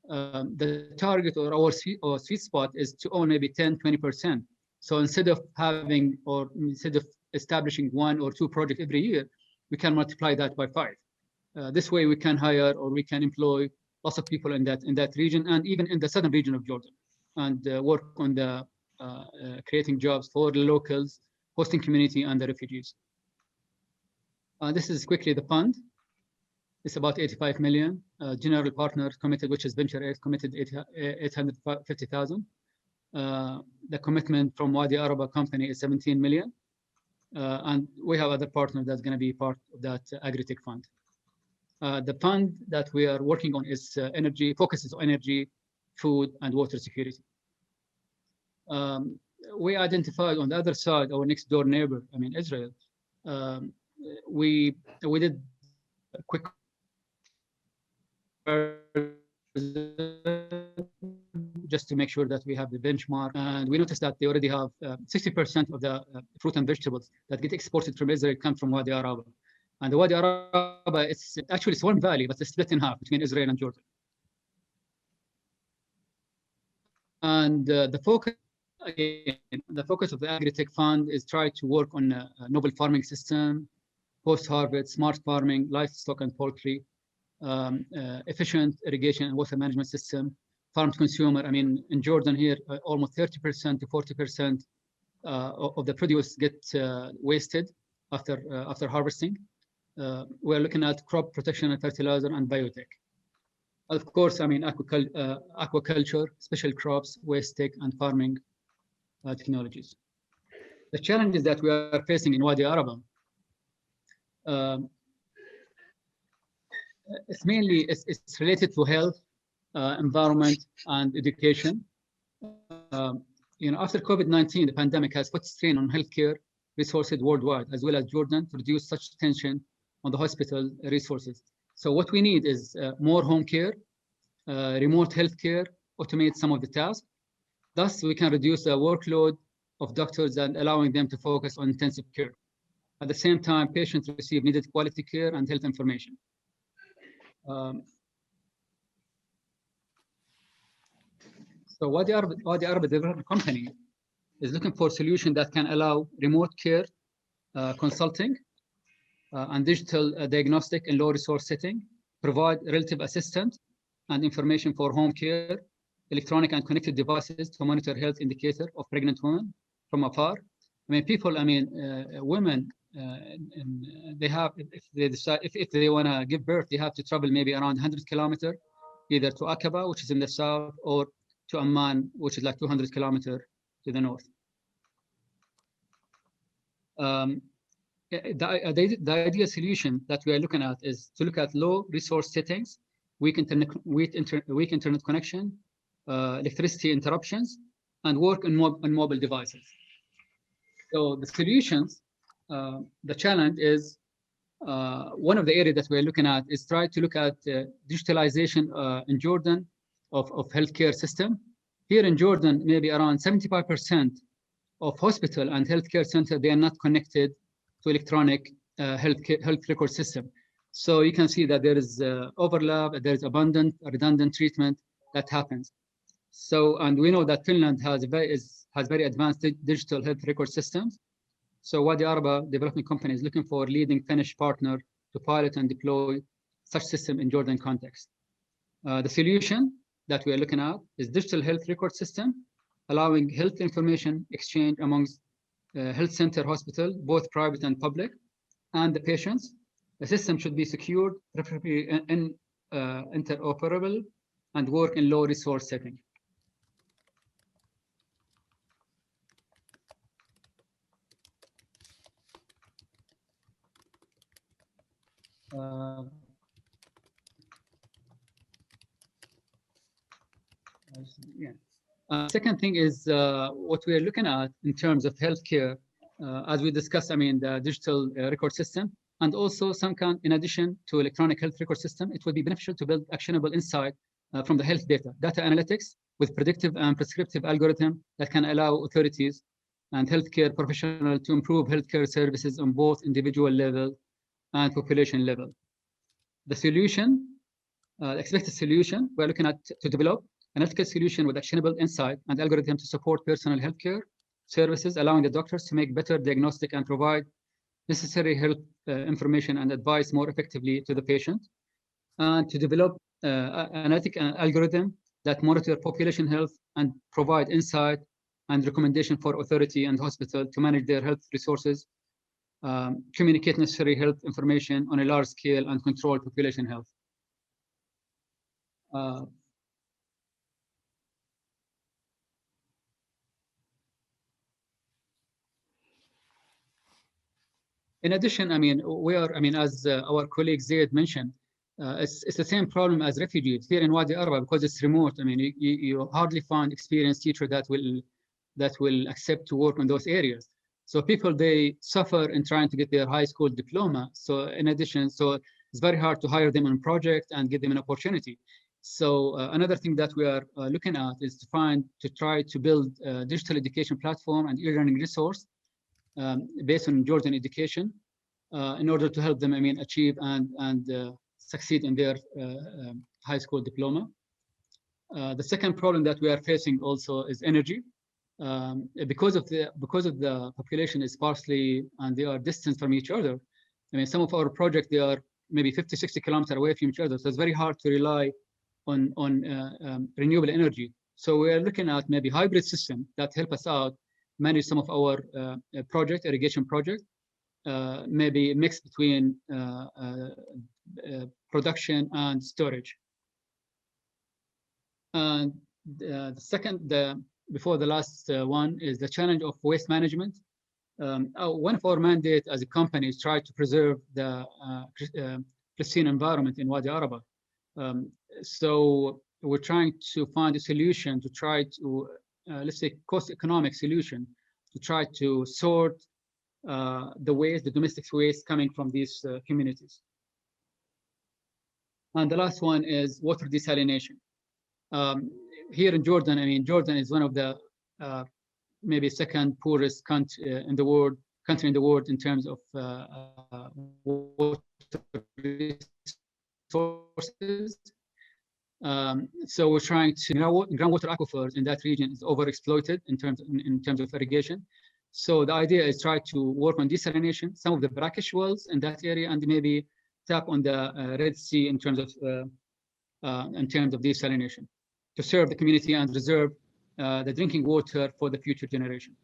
the target or our sweet spot is to own maybe 10, 20%. So instead of having, or instead of establishing 1 or 2 projects every year, we can multiply that by 5. This way we can hire or we can employ lots of people in that region, and even in the southern region of Jordan, and work on the creating jobs for the locals, hosting community, and the refugees. This is quickly the fund. It's about 85 million. General partner committed, which is VentureX, committed 850,000. The commitment from Wadi Araba company is 17 million. And we have other partners that's going to be part of that agri-tech fund. The fund that we are working on is energy, focuses on energy, food, and water security. We identified on the other side, our next door neighbor, I mean, Israel. We did a quick just to make sure that we have the benchmark, and we noticed that they already have 60% of the fruit and vegetables that get exported from Israel come from Wadi Araba. And the Wadi Araba, it's one valley, but it's split in half between Israel and Jordan. And the focus again, the focus of the Agri-Tech Fund is try to work on a novel farming system, post-harvest, smart farming, livestock and poultry, efficient irrigation and water management system, farm to consumer. I mean, in Jordan here, almost 30% to 40% of the produce get wasted after harvesting. We're looking at crop protection and fertilizer and biotech. Of course, I mean, aquaculture, special crops, waste tech, and farming technologies. The challenges that we are facing in Wadi Araba, it's mainly it's related to health, environment, and education. You know, after COVID-19, the pandemic has put strain on healthcare resources worldwide, as well as Jordan, to reduce such tension on the hospital resources. So what we need is more home care, remote healthcare, automate some of the tasks. Thus, we can reduce the workload of doctors and allowing them to focus on intensive care. At the same time, patients receive needed quality care and health information. So Wadi Araba Development Company is looking for a solution that can allow remote care, consulting, and digital diagnostic in low resource setting, provide relative assistance and information for home care, electronic and connected devices to monitor health indicator of pregnant women from afar. I mean, people, I mean, women, they have, if they decide, if they want to give birth, they have to travel maybe around 100 kilometers, either to Aqaba, which is in the south, or to Amman, which is like 200 kilometers to the north. The ideal solution that we are looking at is to look at low resource settings, weak internet connection, electricity interruptions, and work on mobile devices. So the solutions, the challenge is, one of the areas that we're looking at is try to look at digitalization in Jordan of healthcare system. Here in Jordan, maybe around 75% of hospital and healthcare center, they are not connected to electronic health record system. So you can see that there is overlap, there is abundant, redundant treatment that happens. So, and we know that Finland has very advanced digital health record systems. So Wadi Araba Development Company is looking for a leading Finnish partner to pilot and deploy such system in Jordan context. The solution that we are looking at is digital health record system, allowing health information exchange amongst health center, hospital, both private and public, and the patients. The system should be secured, preferably interoperable, and work in low resource setting. Second thing is what we are looking at in terms of healthcare, as we discussed, I mean, the digital record system, and also some kind, in addition to electronic health record system, it would be beneficial to build actionable insight from the health data analytics with predictive and prescriptive algorithm that can allow authorities and healthcare professionals to improve healthcare services on both individual level and population level. The solution, expected solution, we're looking at to develop an healthcare solution with actionable insight and algorithm to support personal healthcare services, allowing the doctors to make better diagnostic and provide necessary health information and advice more effectively to the patient, and to develop analytic algorithm that monitor population health and provide insight and recommendation for authority and hospital to manage their health resources, communicate necessary health information on a large scale, and control population health. In addition, I mean, as our colleague Zaid mentioned, it's the same problem as refugees here in Wadi Araba, because it's remote. I mean, you hardly find experienced teacher that will accept to work on those areas. So people, they suffer in trying to get their high school diploma. So in addition, so it's very hard to hire them on project and give them an opportunity. So another thing that we are looking at is to try to build a digital education platform and e-learning resource based on Jordan education in order to help them, I mean, achieve and succeed in their high school diploma. The second problem that we are facing also is energy. because of the population is sparsely and they are distant from each other. I mean, some of our projects, they are maybe 50, 60 kilometers away from each other. So it's very hard to rely on renewable energy. So we are looking at maybe hybrid system that help us out manage some of our irrigation project, maybe mix between production and storage. And before the last one is the challenge of waste management. One of our mandates as a company is try to preserve the pristine environment in Wadi Araba. So we're trying to find a solution to try to, let's say, cost economic solution to try to sort the waste, the domestic waste coming from these communities. And the last one is water desalination. Here in Jordan, I mean, Jordan is one of the maybe second poorest country in the world in terms of water resources. So we're trying to groundwater aquifers in that region is overexploited in terms of irrigation. So the idea is try to work on desalination, some of the brackish wells in that area, and maybe tap on the Red Sea in terms of desalination to serve the community and reserve the drinking water for the future generation.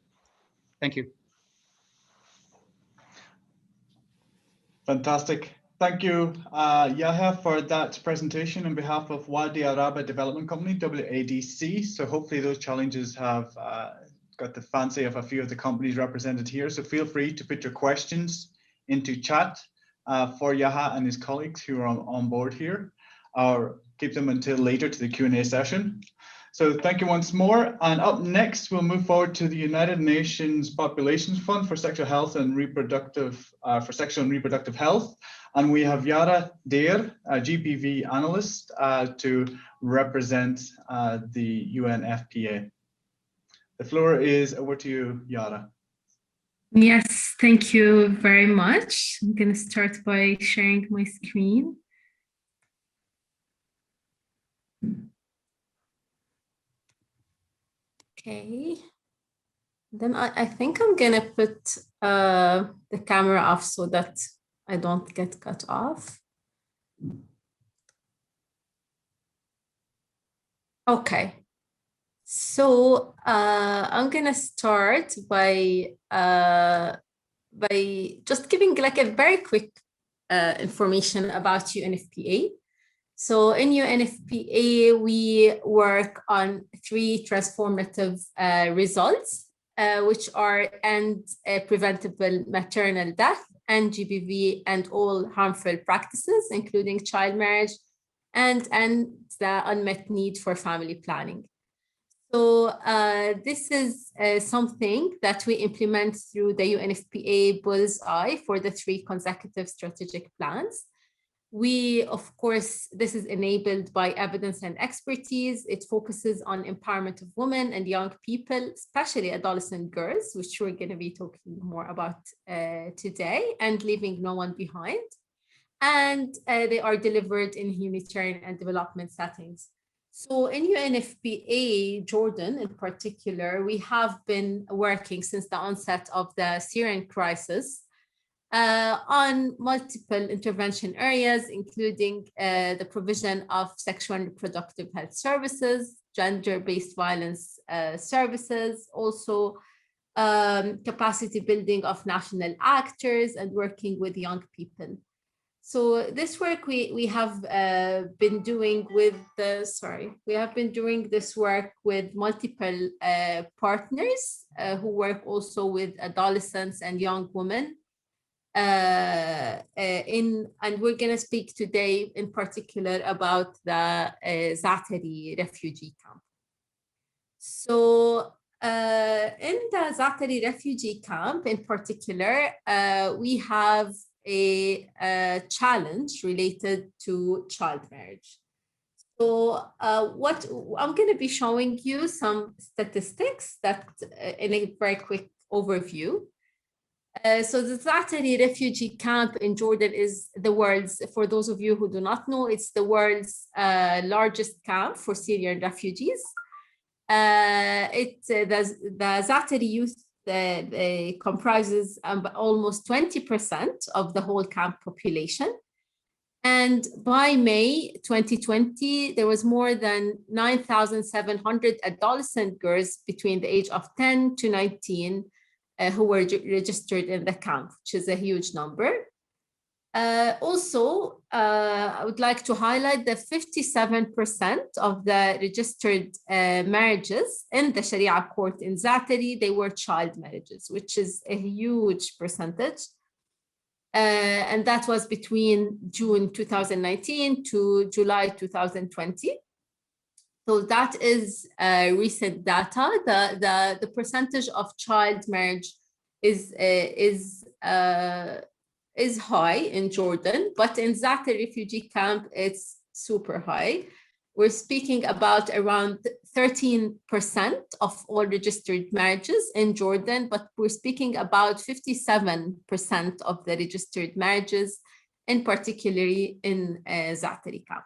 Thank you. Fantastic. Thank you, Yahya, for that presentation on behalf of Wadi Araba Development Company, WADC. So hopefully those challenges have got the fancy of a few of the companies represented here. So feel free to put your questions into chat for Yahya and his colleagues who are on board here, or keep them until later to the Q&A session. So thank you once more. And up next, we'll move forward to the United Nations Population Fund for Sexual Health and Reproductive, Health. And we have Yara Deir, a GPV analyst, to represent the UNFPA. The floor is over to you, Yara. Yes, thank you very much. I'm going to start by sharing my screen. Okay, then I think I'm gonna put the camera off so that I don't get cut off. Okay, so I'm gonna start by just giving like a very quick information about UNFPA. So in UNFPA, we work on 3 transformative results, which are end preventable maternal death, and GBV, and all harmful practices, including child marriage, and the unmet need for family planning. So this is something that we implement through the UNFPA Bullseye for the 3 consecutive strategic plans. We, of course, this is enabled by evidence and expertise. It focuses on empowerment of women and young people, especially adolescent girls, which we're going to be talking more about today, and leaving no one behind. And they are delivered in humanitarian and development settings. So in UNFPA Jordan in particular, we have been working since the onset of the Syrian crisis on multiple intervention areas, including the provision of sexual and reproductive health services, gender-based violence services, also capacity building of national actors, and working with young people. So this work we have been doing with this work with multiple partners who work also with adolescents and young women. And we're going to speak today in particular about the Zaatari refugee camp. So in the Zaatari refugee camp in particular, we have a challenge related to child marriage. So what I'm going to be showing you some statistics that in a very quick overview. So the Zaatari refugee camp in Jordan is the world's, for those of you who do not know, it's the world's largest camp for Syrian refugees. the Zaatari youth comprises almost 20% of the whole camp population. And by May 2020, there was more than 9,700 adolescent girls between the age of 10 to 19 who were registered in the camp, which is a huge number. Also, I would like to highlight that 57% of the registered marriages in the Sharia court in Zaatari, they were child marriages, which is a huge percentage. And that was between June 2019 to July 2020. So that is recent data. The percentage of child marriage is high in Jordan, but in Zaatari refugee camp, it's super high. We're speaking about around 13% of all registered marriages in Jordan, but we're speaking about 57% of the registered marriages, in particularly in Zaatari camp.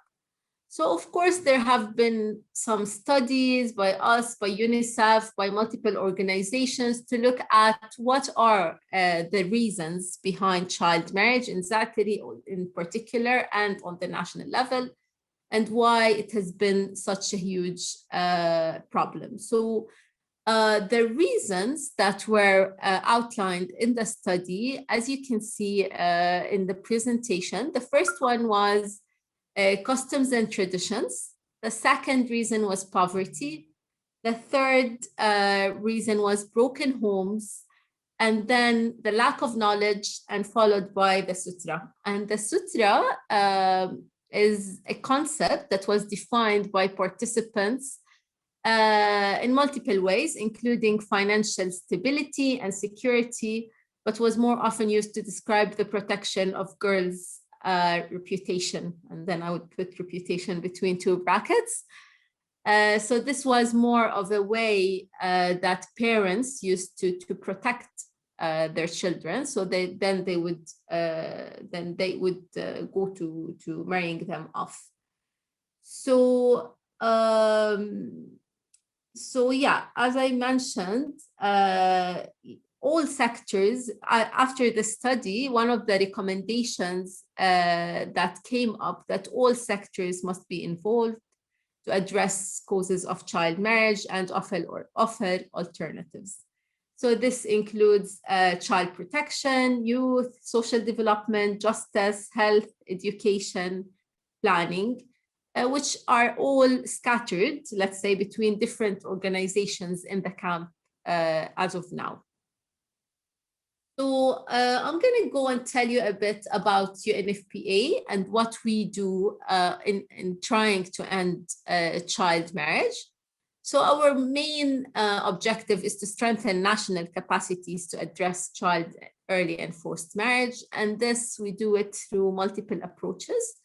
So of course, there have been some studies by us, by UNICEF, by multiple organizations to look at what are the reasons behind child marriage in Zaatari in particular and on the national level, and why it has been such a huge problem. So the reasons that were outlined in the study, as you can see in the presentation, the first one was customs and traditions. The second reason was poverty. The third reason was broken homes. And then the lack of knowledge, and followed by the sutra. And the sutra is a concept that was defined by participants in multiple ways, including financial stability and security, but was more often used to describe the protection of girls' reputation. And then I would put reputation between two brackets. So this was more of a way that parents used to protect their children. So they would go to marrying them off. So yeah, as I mentioned, all sectors, after the study, one of the recommendations that came up that all sectors must be involved to address causes of child marriage and offer alternatives. So this includes child protection, youth, social development, justice, health, education, planning, which are all scattered, let's say, between different organizations in the camp as of now. So I'm going to go and tell you a bit about UNFPA and what we do in trying to end child marriage. So our main objective is to strengthen national capacities to address child early and forced marriage. And this, we do it through multiple approaches.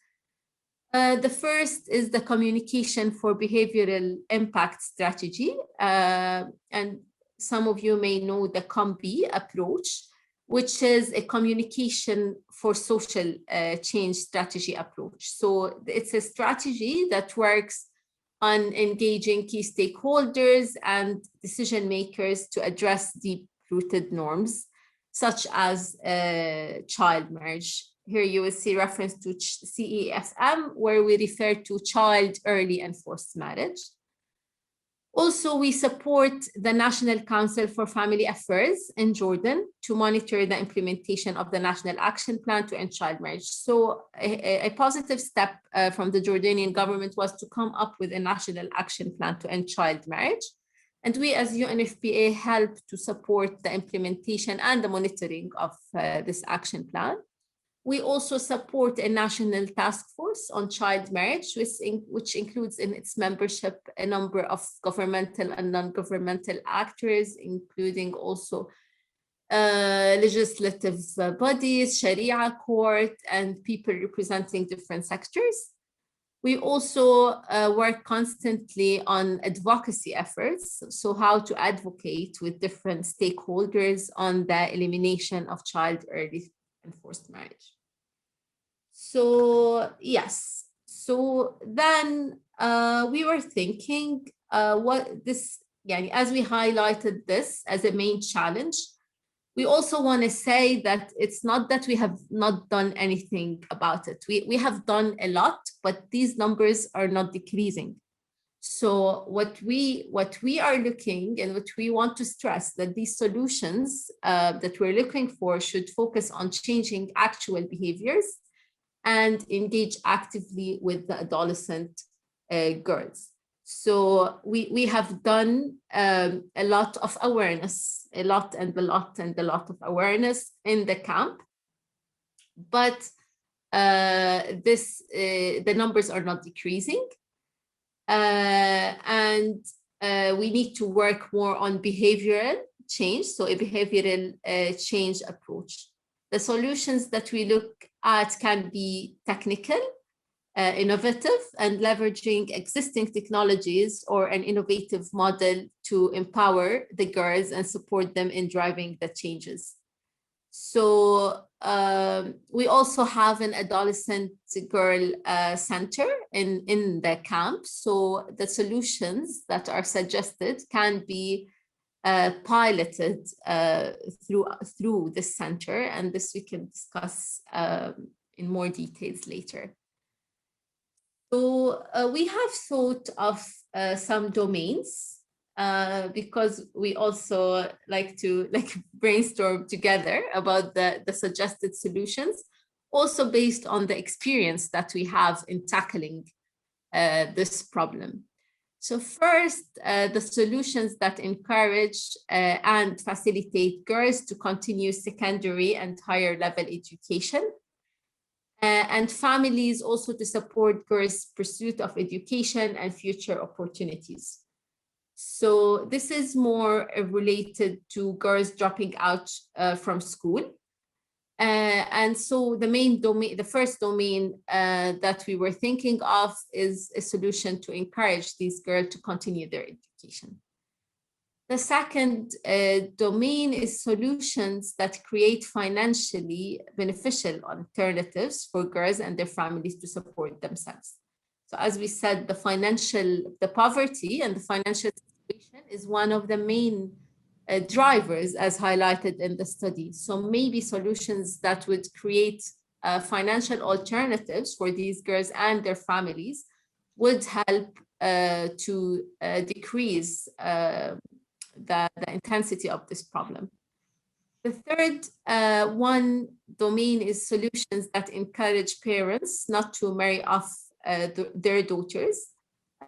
The first is the communication for behavioral impact strategy. And some of you may know the COMBI approach, which is a communication for social change strategy approach. So it's a strategy that works on engaging key stakeholders and decision makers to address deep-rooted norms, such as child marriage. Here you will see reference to CEFM, where we refer to child early and forced marriage. Also, we support the National Council for Family Affairs in Jordan to monitor the implementation of the National Action Plan to End Child Marriage. So a positive step from the Jordanian government was to come up with a National Action Plan to End Child Marriage. And we as UNFPA help to support the implementation and the monitoring of this action plan. We also support a national task force on child marriage, which includes in its membership a number of governmental and non-governmental actors, including also legislative bodies, Sharia court, and people representing different sectors. We also work constantly on advocacy efforts, so how to advocate with different stakeholders on the elimination of child early and forced marriage. So yes, so So then we were thinking as we highlighted this as a main challenge, we also want to say that it's not that we have not done anything about it. We have done a lot, but these numbers are not decreasing. So what we are looking and what we want to stress that these solutions that we're looking for should focus on changing actual behaviors and engage actively with the adolescent girls. So we have done a lot of awareness, a lot of awareness in the camp, but the numbers are not decreasing. And we need to work more on behavioral change, so a behavioral change approach. The solutions that we look at can be technical, innovative, and leveraging existing technologies or an innovative model to empower the girls and support them in driving the changes. So we also have an adolescent girl center in the camp. So the solutions that are suggested can be piloted through this center, and this we can discuss in more details later. So we have thought of some domains because we also like to brainstorm together about the suggested solutions, also based on the experience that we have in tackling this problem. So first, the solutions that encourage and facilitate girls to continue secondary and higher level education, and families also to support girls' pursuit of education and future opportunities. So this is more related to girls dropping out from school. And so the main domain, the first domain that we were thinking of is a solution to encourage these girls to continue their education. The second domain is solutions that create financially beneficial alternatives for girls and their families to support themselves. So as we said, the poverty and the financial situation is one of the main drivers as highlighted in the study. So maybe solutions that would create financial alternatives for these girls and their families would help to decrease the intensity of this problem. The third one domain is solutions that encourage parents not to marry off their daughters.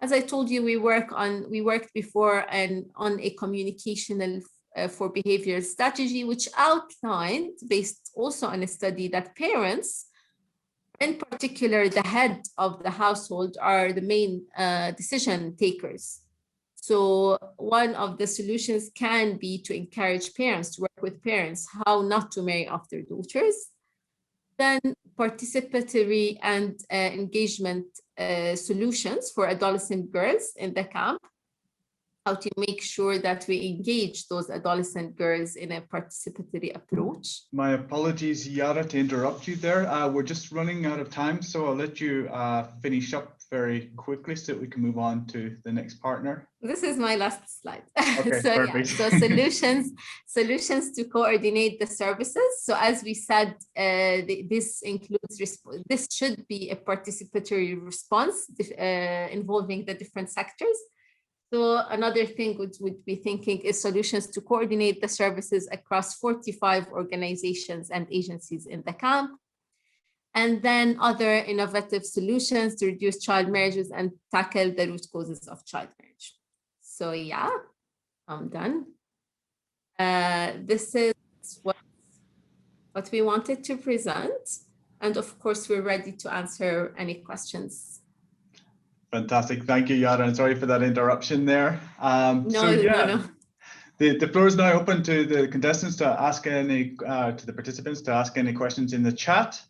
As I told you, we worked before on a communicational for behavior strategy, which outlined, based also on a study, that parents, in particular the head of the household, are the main decision takers. So one of the solutions can be to encourage parents, to work with parents, how not to marry off their daughters. Then participatory and engagement solutions for adolescent girls in the camp, how to make sure that we engage those adolescent girls in a participatory approach. My apologies, Yara, to interrupt you there. We're just running out of time, so I'll let you finish up very quickly so that we can move on to the next partner. This is my last slide. Okay, so, perfect. So solutions to coordinate the services. So as we said, this includes, this should be a participatory response involving the different sectors. So another thing would be thinking is solutions to coordinate the services across 45 organizations and agencies in the camp. And then other innovative solutions to reduce child marriages and tackle the root causes of child marriage. So yeah, I'm done. This is what we wanted to present. And of course, we're ready to answer any questions. Fantastic. Thank you, Yara. And sorry for that interruption there. No. The floor is now open to the contestants to ask any, to the participants to ask any questions in the chat.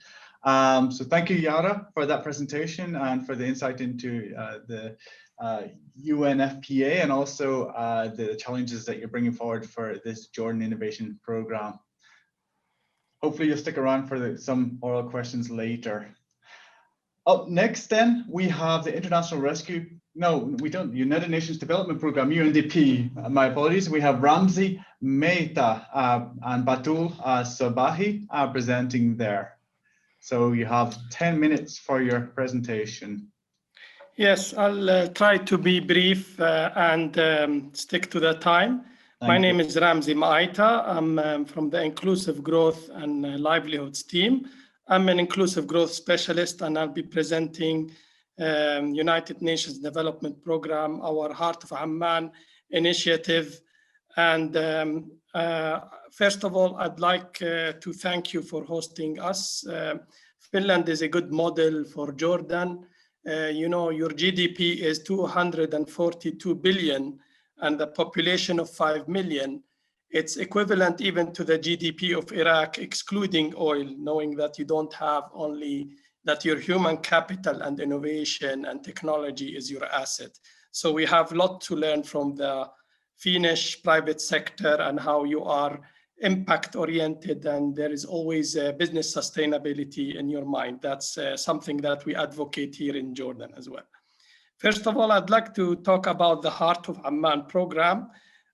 So thank you, Yara, for that presentation and for the insight into the UNFPA and also the challenges that you're bringing forward for this Jordan Innovation Program. Hopefully you'll stick around for some oral questions later. Up next, then, we have the International Rescue. No, we don't. United Nations Development Program, UNDP. My apologies. We have Ramzi Mehta and Batul Sabahi presenting there. So you have 10 minutes for your presentation. Yes, I'll try to be brief and stick to the time. My name is Ramzi Mehta. I'm from the Inclusive Growth and Livelihoods team. I'm an inclusive growth specialist, and I'll be presenting United Nations Development Program, our Heart of Amman initiative. And first of all, I'd like to thank you for hosting us. Finland is a good model for Jordan. You know, your GDP is 242 billion and the population of 5 million. It's equivalent even to the GDP of Iraq, excluding oil, knowing that you don't have only that your human capital and innovation and technology is your asset. So we have a lot to learn from the Finnish private sector and how you are impact oriented, and there is always business sustainability in your mind. That's something that we advocate here in Jordan as well. First of all, I'd like to talk about the Heart of Amman program.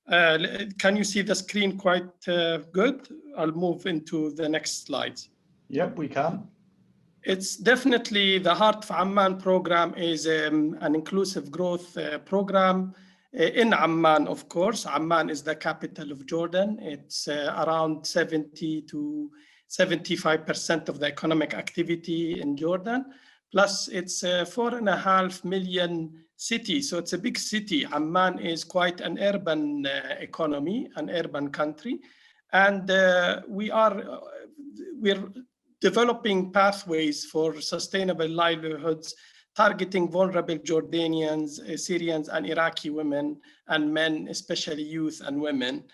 Can you see the screen quite good? I'll move into the next slides. Yep, we can. It's definitely the Heart of Amman program is an inclusive growth program in Amman, of course. Amman is the capital of Jordan. It's around 70 to 75% of the economic activity in Jordan. Plus, it's a 4.5 million city, so it's a big city. Amman is quite an urban economy, an urban country, and we're developing pathways for sustainable livelihoods, targeting vulnerable Jordanians, Syrians, and Iraqi women and men, especially youth and women.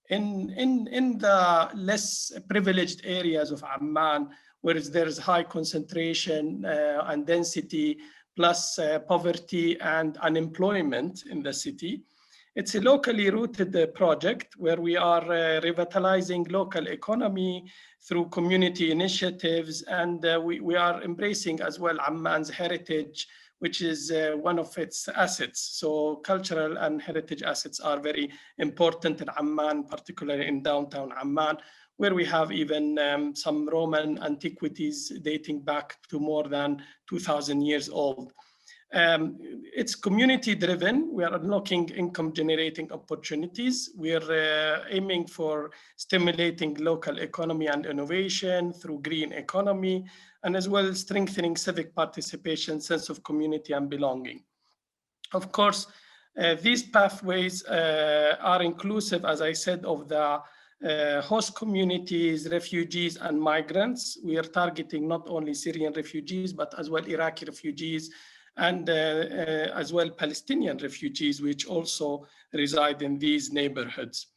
In the less privileged areas of Amman, where there's high concentration and density, plus poverty and unemployment in the city. It's a locally rooted project where we are revitalizing local economy through community initiatives, and we are embracing as well Amman's heritage, which is one of its assets. So cultural and heritage assets are very important in Amman, particularly in downtown Amman, where we have even some Roman antiquities dating back to more than 2,000 years old. It's community driven. We are unlocking income generating opportunities. We're aiming for stimulating local economy and innovation through green economy, and as well strengthening civic participation, sense of community and belonging. Of course, these pathways are inclusive, as I said, of the host communities, refugees, and migrants. We are targeting not only Syrian refugees, but as well Iraqi refugees, and as well Palestinian refugees, which also reside in these neighborhoods.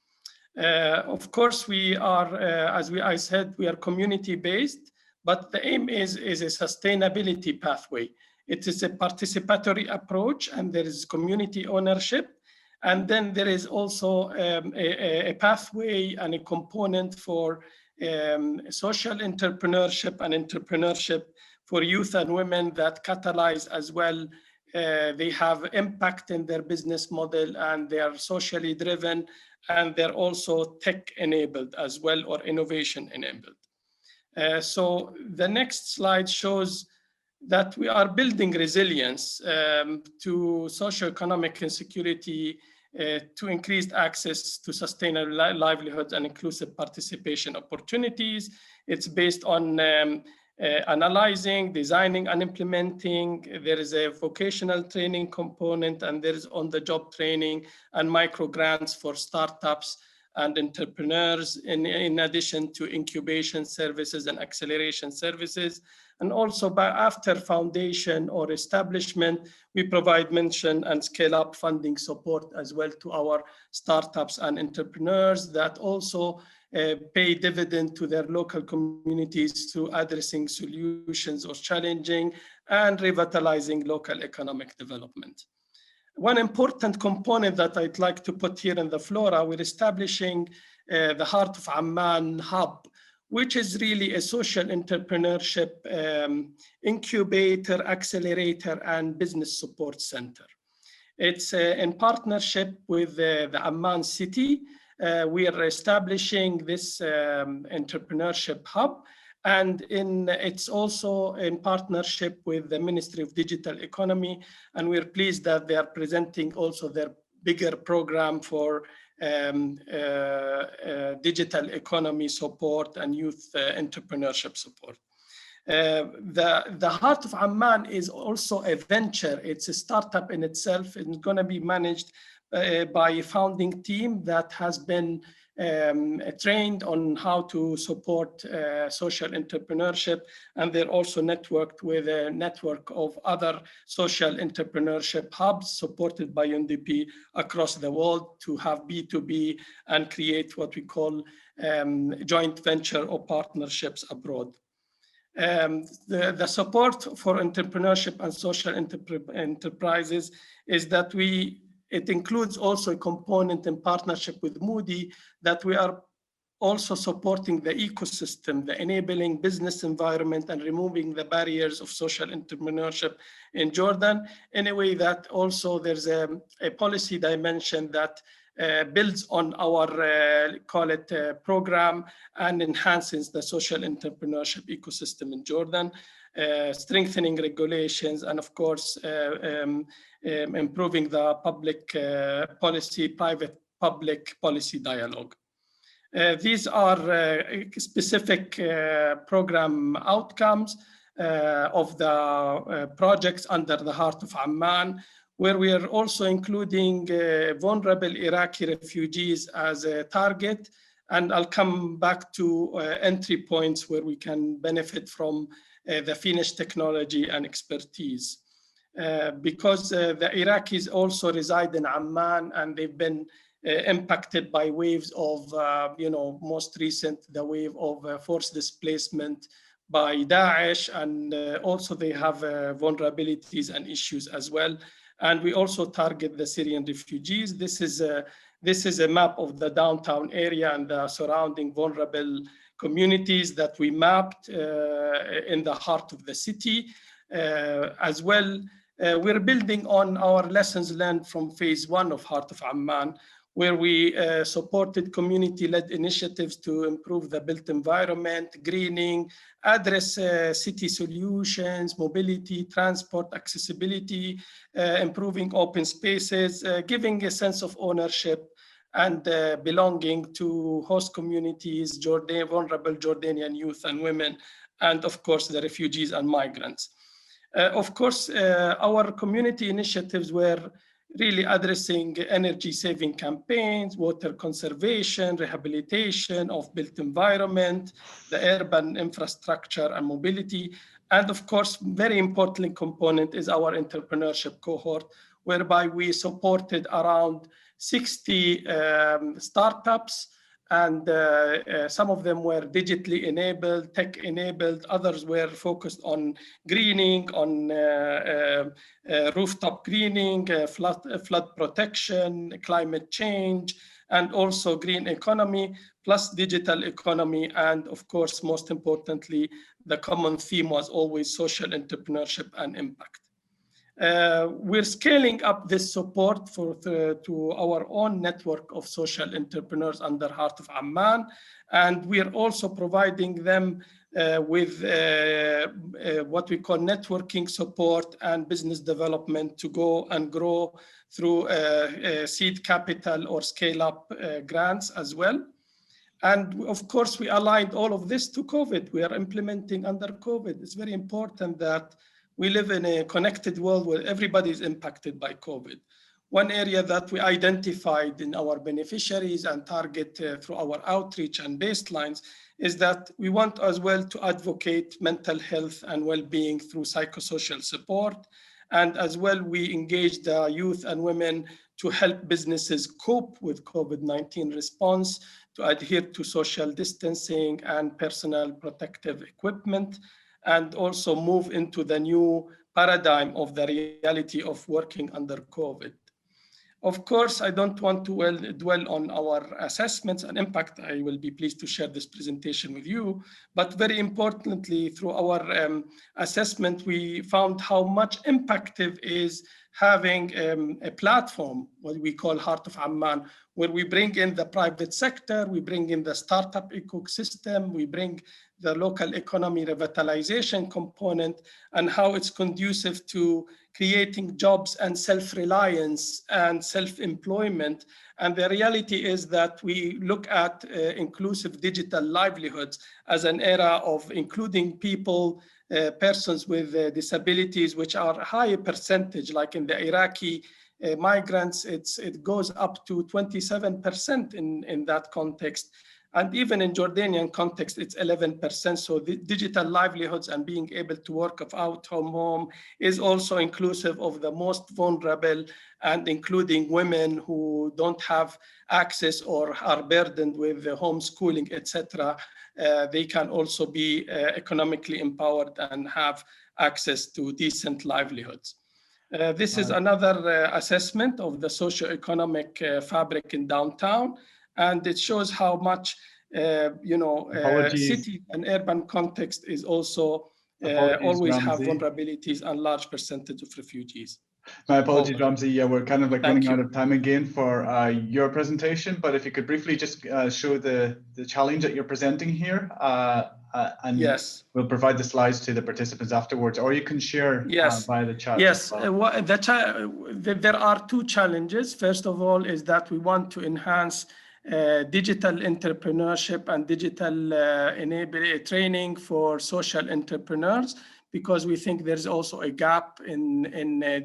Of course, we are, I said, we are community-based, but the aim is a sustainability pathway. It is a participatory approach, and there is community ownership. And then there is also a pathway and a component for social entrepreneurship and entrepreneurship for youth and women that catalyze as well. They have impact in their business model, and they are socially driven, and they're also tech enabled as well, or innovation enabled. So the next slide shows that we are building resilience to socioeconomic insecurity, to increased access to sustainable livelihoods and inclusive participation opportunities. It's based on analyzing, designing, and implementing. There is a vocational training component, and there is on-the-job training and micro grants for startups and entrepreneurs, in addition to incubation services and acceleration services. And also after foundation or establishment, we provide mention and scale up funding support as well to our startups and entrepreneurs that also pay dividend to their local communities through addressing solutions or challenging and revitalizing local economic development. One important component that I'd like to put here in the flora, we're establishing the Heart of Amman hub, which is really a social entrepreneurship incubator, accelerator, and business support center. It's in partnership with the Amman city. We are establishing this entrepreneurship hub, and it's also in partnership with the Ministry of Digital Economy, and we're pleased that they are presenting also their bigger program for digital economy support and youth entrepreneurship support. The Heart of Amman is also a venture. It's a startup in itself. It's going to be managed by a founding team that has been trained on how to support social entrepreneurship, and they're also networked with a network of other social entrepreneurship hubs supported by UNDP across the world to have B2B and create what we call joint venture or partnerships abroad. The support for entrepreneurship and social enterprises is that it includes also a component in partnership with Moody that we are also supporting the ecosystem, the enabling business environment and removing the barriers of social entrepreneurship in Jordan in a way that also there's a policy dimension that builds on our program and enhances the social entrepreneurship ecosystem in Jordan, strengthening regulations, and of course improving the public policy, private-public policy dialogue. These are specific program outcomes of the projects under the Heart of Amman, where we are also including vulnerable Iraqi refugees as a target. And I'll come back to entry points where we can benefit from the Finnish technology and expertise. Because the Iraqis also reside in Amman, and they've been impacted by waves of, most recent, the wave of forced displacement by Daesh, and also they have vulnerabilities and issues as well. And we also target the Syrian refugees. This is a map of the downtown area and the surrounding vulnerable communities that we mapped in the heart of the city. As well, we're building on our lessons learned from phase 1 of Heart of Amman, where we supported community-led initiatives to improve the built environment, greening, address city solutions, mobility, transport, accessibility, improving open spaces, giving a sense of ownership and belonging to host communities, vulnerable Jordanian youth and women, and of course the refugees and migrants. Of course, our community initiatives were really addressing energy saving campaigns, water conservation, rehabilitation of built environment, the urban infrastructure and mobility. And of course, very important component is our entrepreneurship cohort, whereby we supported around 60 startups, and some of them were digitally enabled, tech enabled, others were focused on greening, on rooftop greening, flood protection, climate change, and also green economy, plus digital economy. And of course, most importantly, the common theme was always social entrepreneurship and impact. We're scaling up this support to our own network of social entrepreneurs under Heart of Amman, and we are also providing them with what we call networking support and business development to go and grow through seed capital or scale-up grants as well. And of course, we aligned all of this to COVID. We are implementing under COVID. It's very important that we live in a connected world where everybody is impacted by COVID. One area that we identified in our beneficiaries and target through our outreach and baselines is that we want as well to advocate mental health and well-being through psychosocial support. And as well, we engage the youth and women to help businesses cope with COVID-19 response, to adhere to social distancing and personal protective equipment, and also move into the new paradigm of the reality of working under COVID. Of course, I don't want to dwell on our assessments and impact. I will be pleased to share this presentation with you. But very importantly, through our assessment, we found how much impactive is having a platform, what we call Heart of Amman, where we bring in the private sector, we bring in the startup ecosystem, we bring the local economy revitalization component, and how it's conducive to creating jobs and self-reliance and self-employment. And the reality is that we look at inclusive digital livelihoods as an era of including people, persons with disabilities, which are a higher percentage, like in the Iraqi migrants, it goes up to 27% in that context. And even in Jordanian context, it's 11%. So the digital livelihoods and being able to work out from home is also inclusive of the most vulnerable, and including women who don't have access or are burdened with homeschooling, etc. They can also be economically empowered and have access to decent livelihoods. This is another assessment of the socioeconomic fabric in downtown. And it shows how much, city and urban context is also always have vulnerabilities and large percentage of refugees. My apologies, Ramzi. Yeah, we're kind of like running out of time again for your presentation, but if you could briefly just show the challenge that you're presenting here, and yes, we'll provide the slides to the participants afterwards, or you can share via the chat. Yes, there are two challenges. First of all is that we want to enhance digital entrepreneurship and digital training for social entrepreneurs, because we think there's also a gap in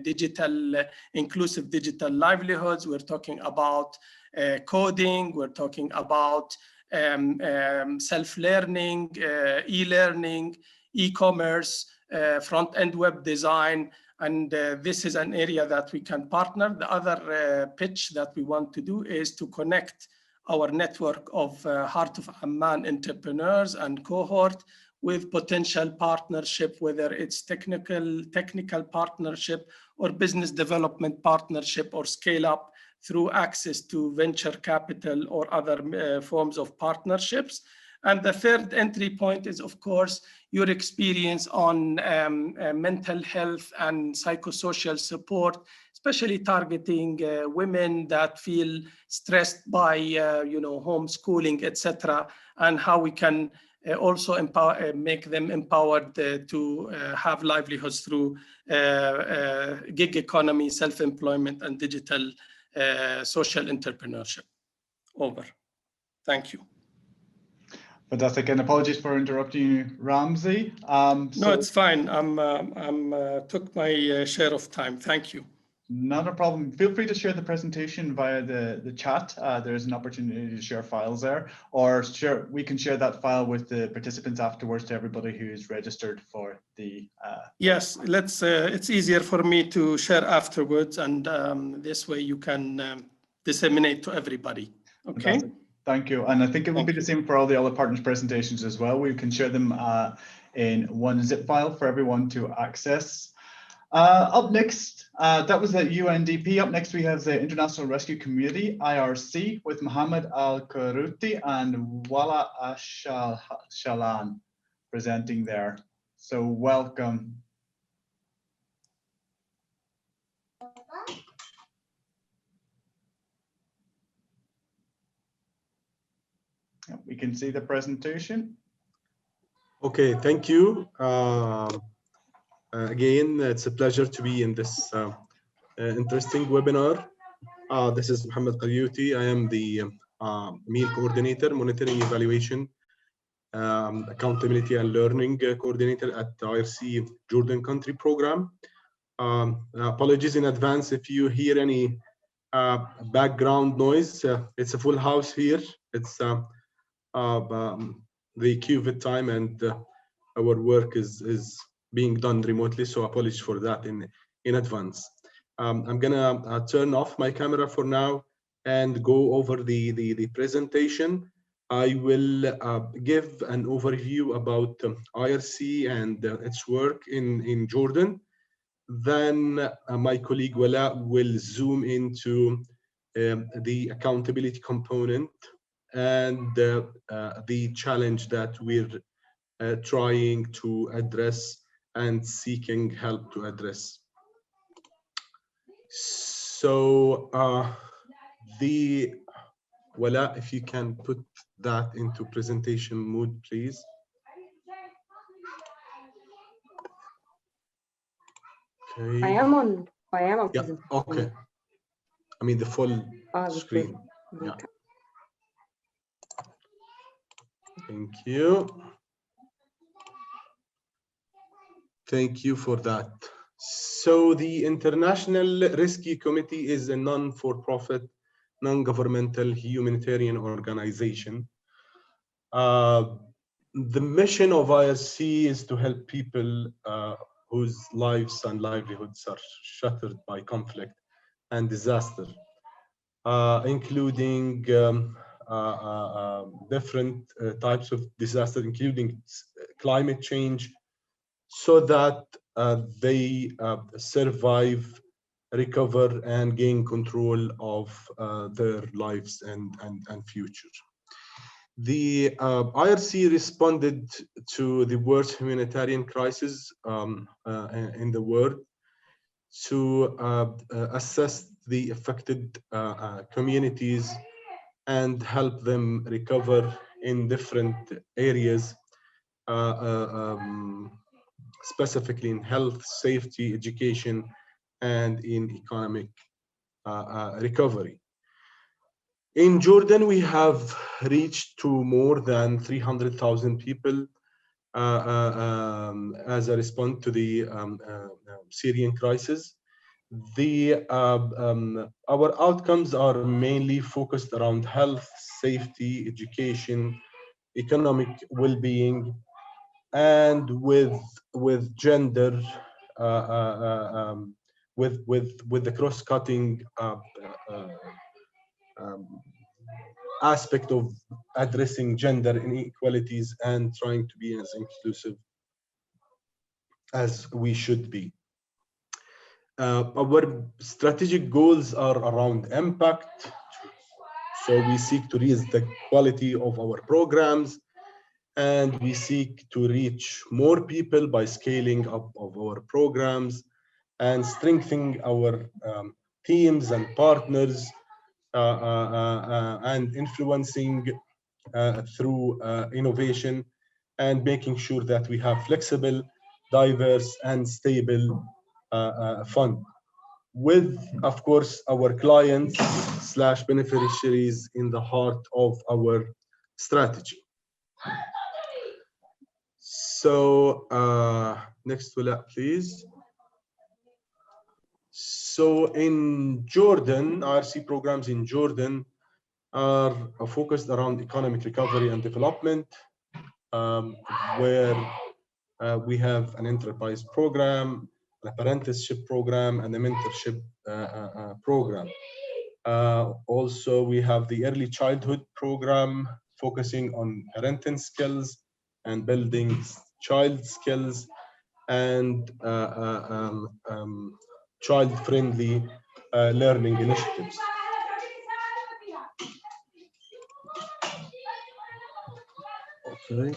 digital, inclusive digital livelihoods. We're talking about coding, we're talking about self-learning, e-learning, e-commerce, front-end web design, and this is an area that we can partner. The other pitch that we want to do is to connect our network of Heart of Amman entrepreneurs and cohort with potential partnership, whether it's technical partnership or business development partnership or scale up through access to venture capital or other forms of partnerships. And the third entry point is, of course, your experience on mental health and psychosocial support, especially targeting women that feel stressed by homeschooling, etc., and how we can also empower, make them empowered to have livelihoods through gig economy, self-employment, and digital social entrepreneurship. Over. Thank you. Fantastic, and apologies for interrupting you, Ramzi. No, it's fine. I'm took my share of time. Thank you. Not a problem. Feel free to share the presentation via the chat. There's an opportunity to share files there, or we can share that file with the participants afterwards to everybody who's registered for the. Yes, let's. It's easier for me to share afterwards, and this way you can disseminate to everybody. Okay. Fantastic. Thank you. And I think it will be the same for all the other partners' presentations as well. We can share them in one zip file for everyone to access. Up next, that was the UNDP. Up next, we have the International Rescue Community, IRC, with Mohammed Al-Karouti and Wala Shalan presenting there. So welcome. We can see the presentation. Okay, thank you. Again, it's a pleasure to be in this interesting webinar. This is Mohammed Al-Karouti. I am the MEAL coordinator, monitoring, evaluation, accountability and learning coordinator at the IRC Jordan country program. Apologies in advance if you hear any background noise. It's a full house here. It's the COVID time, and our work is being done remotely, so apologies for that in advance. I'm gonna turn off my camera for now and go over the presentation. I will give an overview about IRC and its work in Jordan. Then my colleague Wala will zoom into the accountability component and the challenge that we're trying to address and seeking help to address. So Wala, if you can put that into presentation mode, please. Okay. I am on Yeah, okay. I mean the full screen. Yeah. Thank you. Thank you for that. So the International Rescue Committee is a non-for-profit, non-governmental humanitarian organization. The mission of IRC is to help people whose lives and livelihoods are shattered by conflict and disaster, including different types of disaster, including climate change, so that they survive, recover, and gain control of their lives and future. The IRC responded to the worst humanitarian crisis in the world to assess the affected communities and help them recover in different areas, specifically in health, safety, education, and in economic recovery. In Jordan, we have reached to more than 300,000 people as a response to the Syrian crisis. Our outcomes are mainly focused around health, safety, education, economic well-being, and with gender, with the cross-cutting aspect of addressing gender inequalities and trying to be as inclusive as we should be. Our strategic goals are around impact. So we seek to raise the quality of our programs, and we seek to reach more people by scaling up of our programs and strengthening our teams and partners, and influencing through innovation, and making sure that we have flexible, diverse, and stable fund, with, of course, our clients / beneficiaries in the heart of our strategy. So next, Wala, please. So in Jordan, IRC programs in Jordan are focused around economic recovery and development, where we have an enterprise program, an apprenticeship program, and a mentorship program. Also, we have the early childhood program focusing on parenting skills and building child skills, and child-friendly learning initiatives. Okay.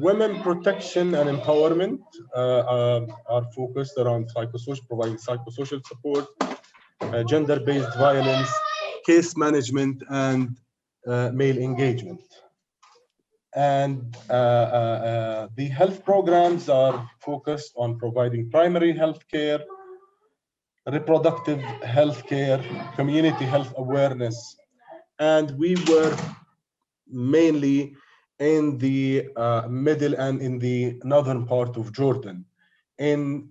Women protection and empowerment are focused around providing psychosocial support, gender-based violence, case management, and male engagement. And the health programs are focused on providing primary health care, reproductive health care, community health awareness. And we were mainly in the middle and in the northern part of Jordan, in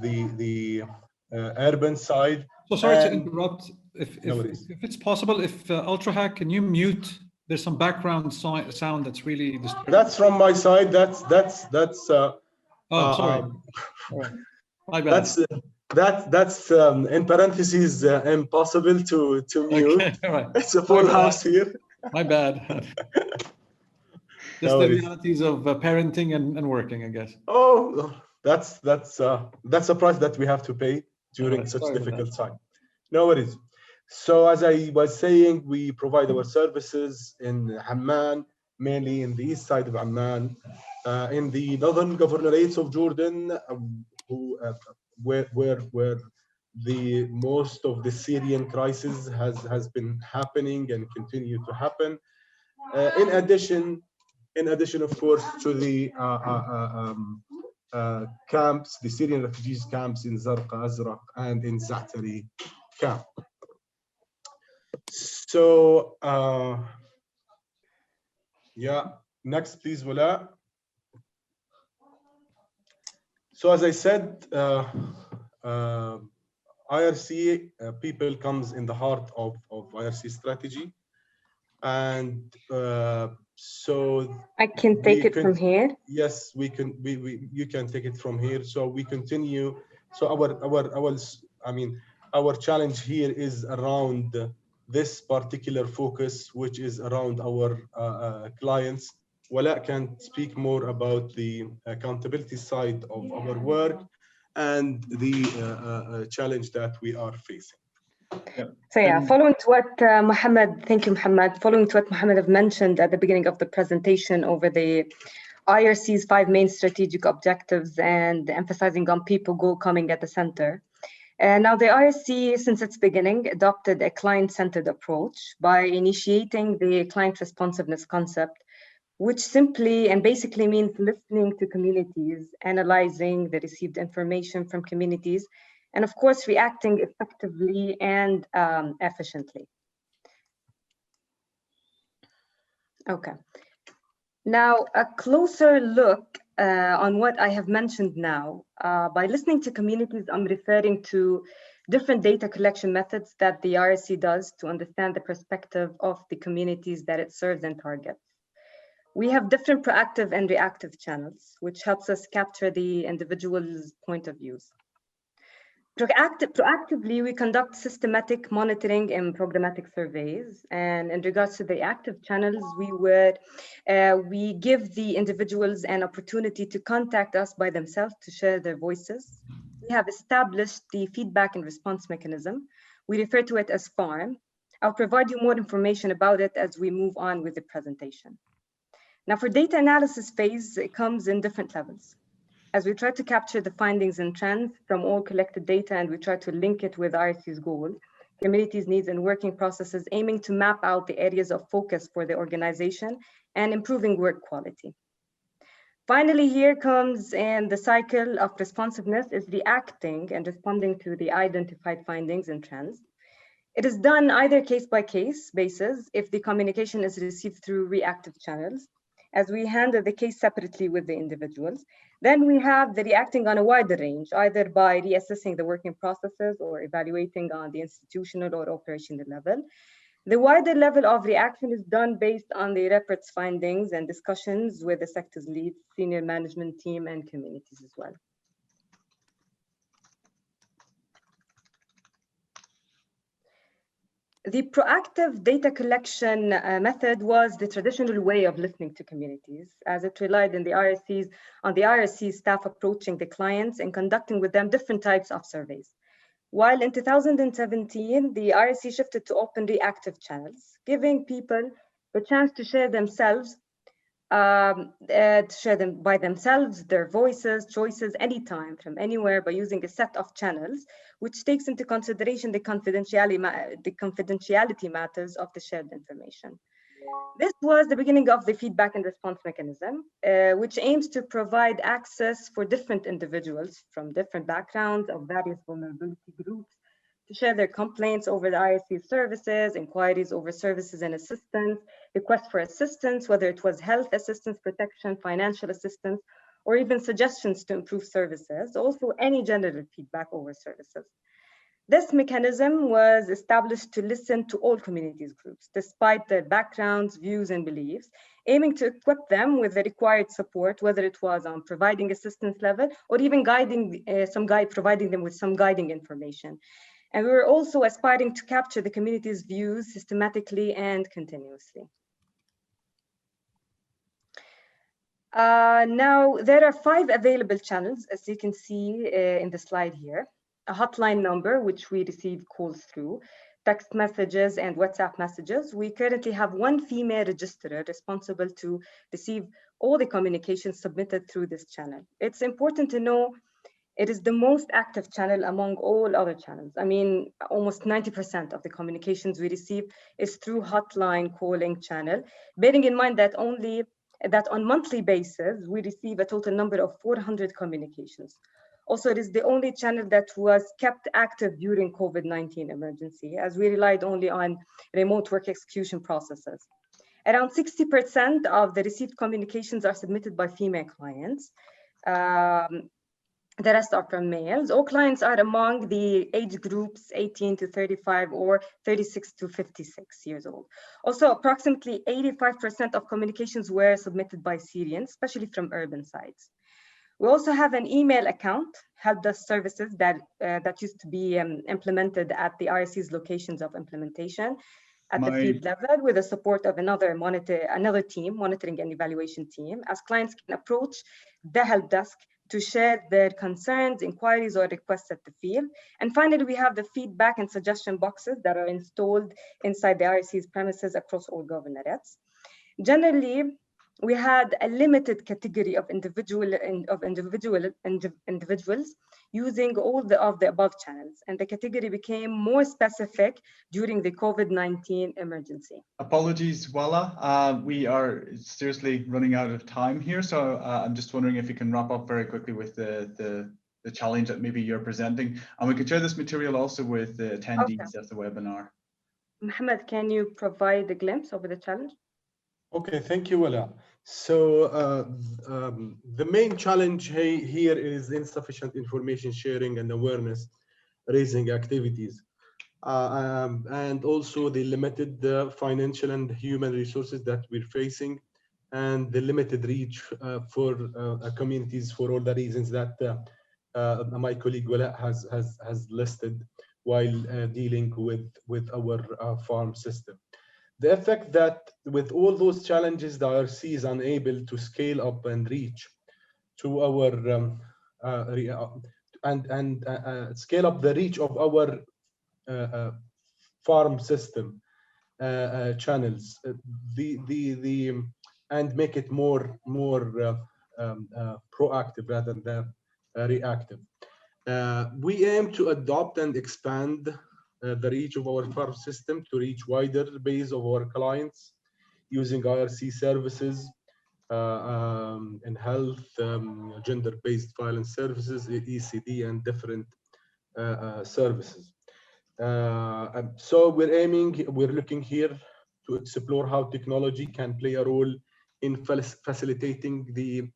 the urban side. So sorry to interrupt. If it's possible, if Ultrahack, can you mute? There's some background sound that's really disturbing. That's from my side. That's oh, sorry. My bad. That's in parentheses impossible to mute. Okay, all right. It's a full house here. My bad. Just the realities of parenting and working, I guess. Oh, that's a price that we have to pay during such difficult time. No worries. So as I was saying, we provide our services in Amman, mainly in the east side of Amman, in the northern governorates of Jordan, where the most of the Syrian crisis has been happening and continue to happen. In addition, of course, to the camps, the Syrian refugees camps in Zarqa Azraq and in Zaatari camp. So, yeah, next, please, Wala. So, as I said, IRC people comes in the heart of IRC strategy, and so I can take it from here. Yes, we can. You can take it from here. So we continue. So our challenge here is around this particular focus, which is around our clients. Wala can speak more about the accountability side of our work and the challenge that we are facing. So yeah, following to what Mohammed, thank you, Mohammed. Following to what Mohammed have mentioned at the beginning of the presentation over the IRC's 5 main strategic objectives and emphasizing on people goal coming at the center. Now the IRC, since its beginning, adopted a client-centered approach by initiating the client responsiveness concept, which simply and basically means listening to communities, analyzing the received information from communities, and of course, reacting effectively and efficiently. Okay. Now, a closer look on what I have mentioned now. By listening to communities, I'm referring to different data collection methods that the IRC does to understand the perspective of the communities that it serves and targets. We have different proactive and reactive channels, which helps us capture the individual's point of views. Proactively, we conduct systematic monitoring and programmatic surveys. And in regards to the active channels, we give the individuals an opportunity to contact us by themselves to share their voices. We have established the feedback and response mechanism. We refer to it as FARM. I'll provide you more information about it as we move on with the presentation. Now for data analysis phase, it comes in different levels. As we try to capture the findings and trends from all collected data and we try to link it with IRC's goals, communities' needs and working processes, aiming to map out the areas of focus for the organization and improving work quality. Finally, here comes in the cycle of responsiveness is reacting and responding to the identified findings and trends. It is done either case by case basis if the communication is received through reactive channels, as we handle the case separately with the individuals. Then we have the reacting on a wider range, either by reassessing the working processes or evaluating on the institutional or operational level. The wider level of reaction is done based on the report's findings and discussions with the sector's leads, senior management team, and communities as well. The proactive data collection method was the traditional way of listening to communities, as it relied on the IRC staff approaching the clients and conducting with them different types of surveys. While in 2017, the IRC shifted to open reactive channels, giving people the chance to share themselves, by themselves, their voices, choices, anytime, from anywhere, by using a set of channels, which takes into consideration the confidentiality matters of the shared information. This was the beginning of the feedback and response mechanism, which aims to provide access for different individuals from different backgrounds of various vulnerability groups to share their complaints over the IRC services, inquiries over services and assistance, requests for assistance, whether it was health assistance, protection, financial assistance, or even suggestions to improve services, also any general feedback over services. This mechanism was established to listen to all communities groups, despite their backgrounds, views, and beliefs, aiming to equip them with the required support, whether it was on providing assistance level or even providing them with some guiding information. And we were also aspiring to capture the community's views systematically and continuously. Now, there are 5 available channels, as you can see in the slide here. A hotline number, which we receive calls through, text messages and WhatsApp messages. We currently have 1 female registrar responsible to receive all the communications submitted through this channel. It's important to know it is the most active channel among all other channels. I mean, almost 90% of the communications we receive is through hotline calling channel, bearing in mind that on monthly basis, we receive a total number of 400 communications. Also, it is the only channel that was kept active during COVID-19 emergency, as we relied only on remote work execution processes. Around 60% of the received communications are submitted by female clients. The rest are from males. All clients are among the age groups 18 to 35 or 36 to 56 years old. Also, approximately 85% of communications were submitted by Syrians, especially from urban sites. We also have an email account, help desk services that used to be implemented at the IRC's locations of implementation at the field level with the support of another team, monitoring and evaluation team, as clients can approach the help desk to share their concerns, inquiries, or requests at the field. And finally, we have the feedback and suggestion boxes that are installed inside the IRC's premises across all governorates. Generally, we had a limited category of individuals using all of the above channels, and the category became more specific during the COVID-19 emergency. Apologies, Wala. We are seriously running out of time here, so I'm just wondering if you can wrap up very quickly with the challenge that maybe you're presenting, and we could share this material also with the attendees of the webinar. Mohammed, can you provide a glimpse over the challenge? Okay, thank you, Wala. So the main challenge here is insufficient information sharing and awareness raising activities, and also the limited financial and human resources that we're facing, and the limited reach for communities for all the reasons that my colleague Wala has listed while dealing with our farm system. The effect that with all those challenges, the IRC is unable to scale up and reach to our scale up the reach of our farm system channels, and make it more proactive rather than reactive. We aim to adopt and expand the reach of our farm system to reach wider base of our clients using IRC services in health, gender-based violence services, ECD, and different services. So we're looking here to explore how technology can play a role in facilitating the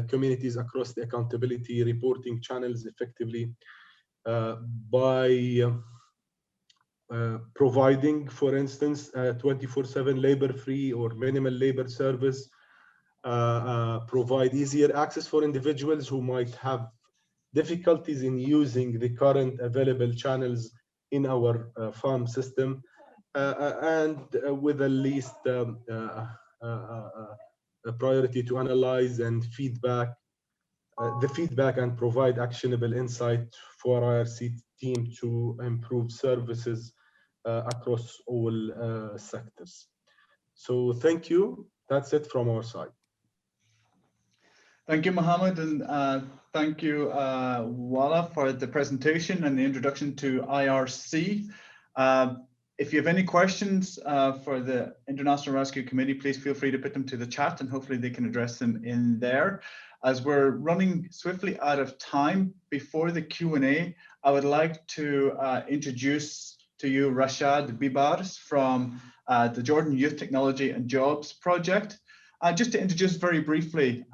communities across the accountability reporting channels effectively, by providing, for instance, 24/7 labor-free or minimal labor service, provide easier access for individuals who might have difficulties in using the current available channels in our farm system, and with the least priority to analyze and the feedback and provide actionable insight for IRC team to improve services across all sectors. So thank you. That's it from our side. Thank you, Mohammed, and thank you, Wala, for the presentation and the introduction to IRC. If you have any questions for the International Rescue Committee, please feel free to put them to the chat, and hopefully they can address them in there. As we're running swiftly out of time, before the Q&A, I would like to introduce to you Rashad Bibars from the Jordan Youth Technology and Jobs Project. Just to introduce very briefly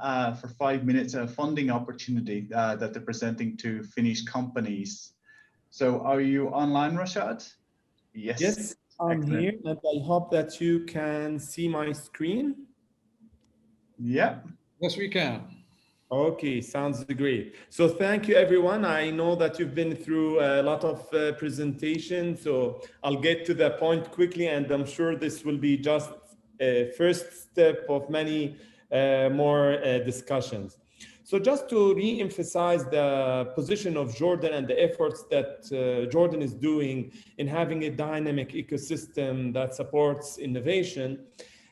for 5 minutes a funding opportunity that they're presenting to Finnish companies. So are you online, Rashad? Yes. Yes, I'm here, and I hope that you can see my screen. Yeah. Yes, we can. Okay, sounds great. So thank you, everyone. I know that you've been through a lot of presentations, so I'll get to the point quickly, and I'm sure this will be just a first step of many more discussions. So just to re-emphasize the position of Jordan and the efforts that Jordan is doing in having a dynamic ecosystem that supports innovation,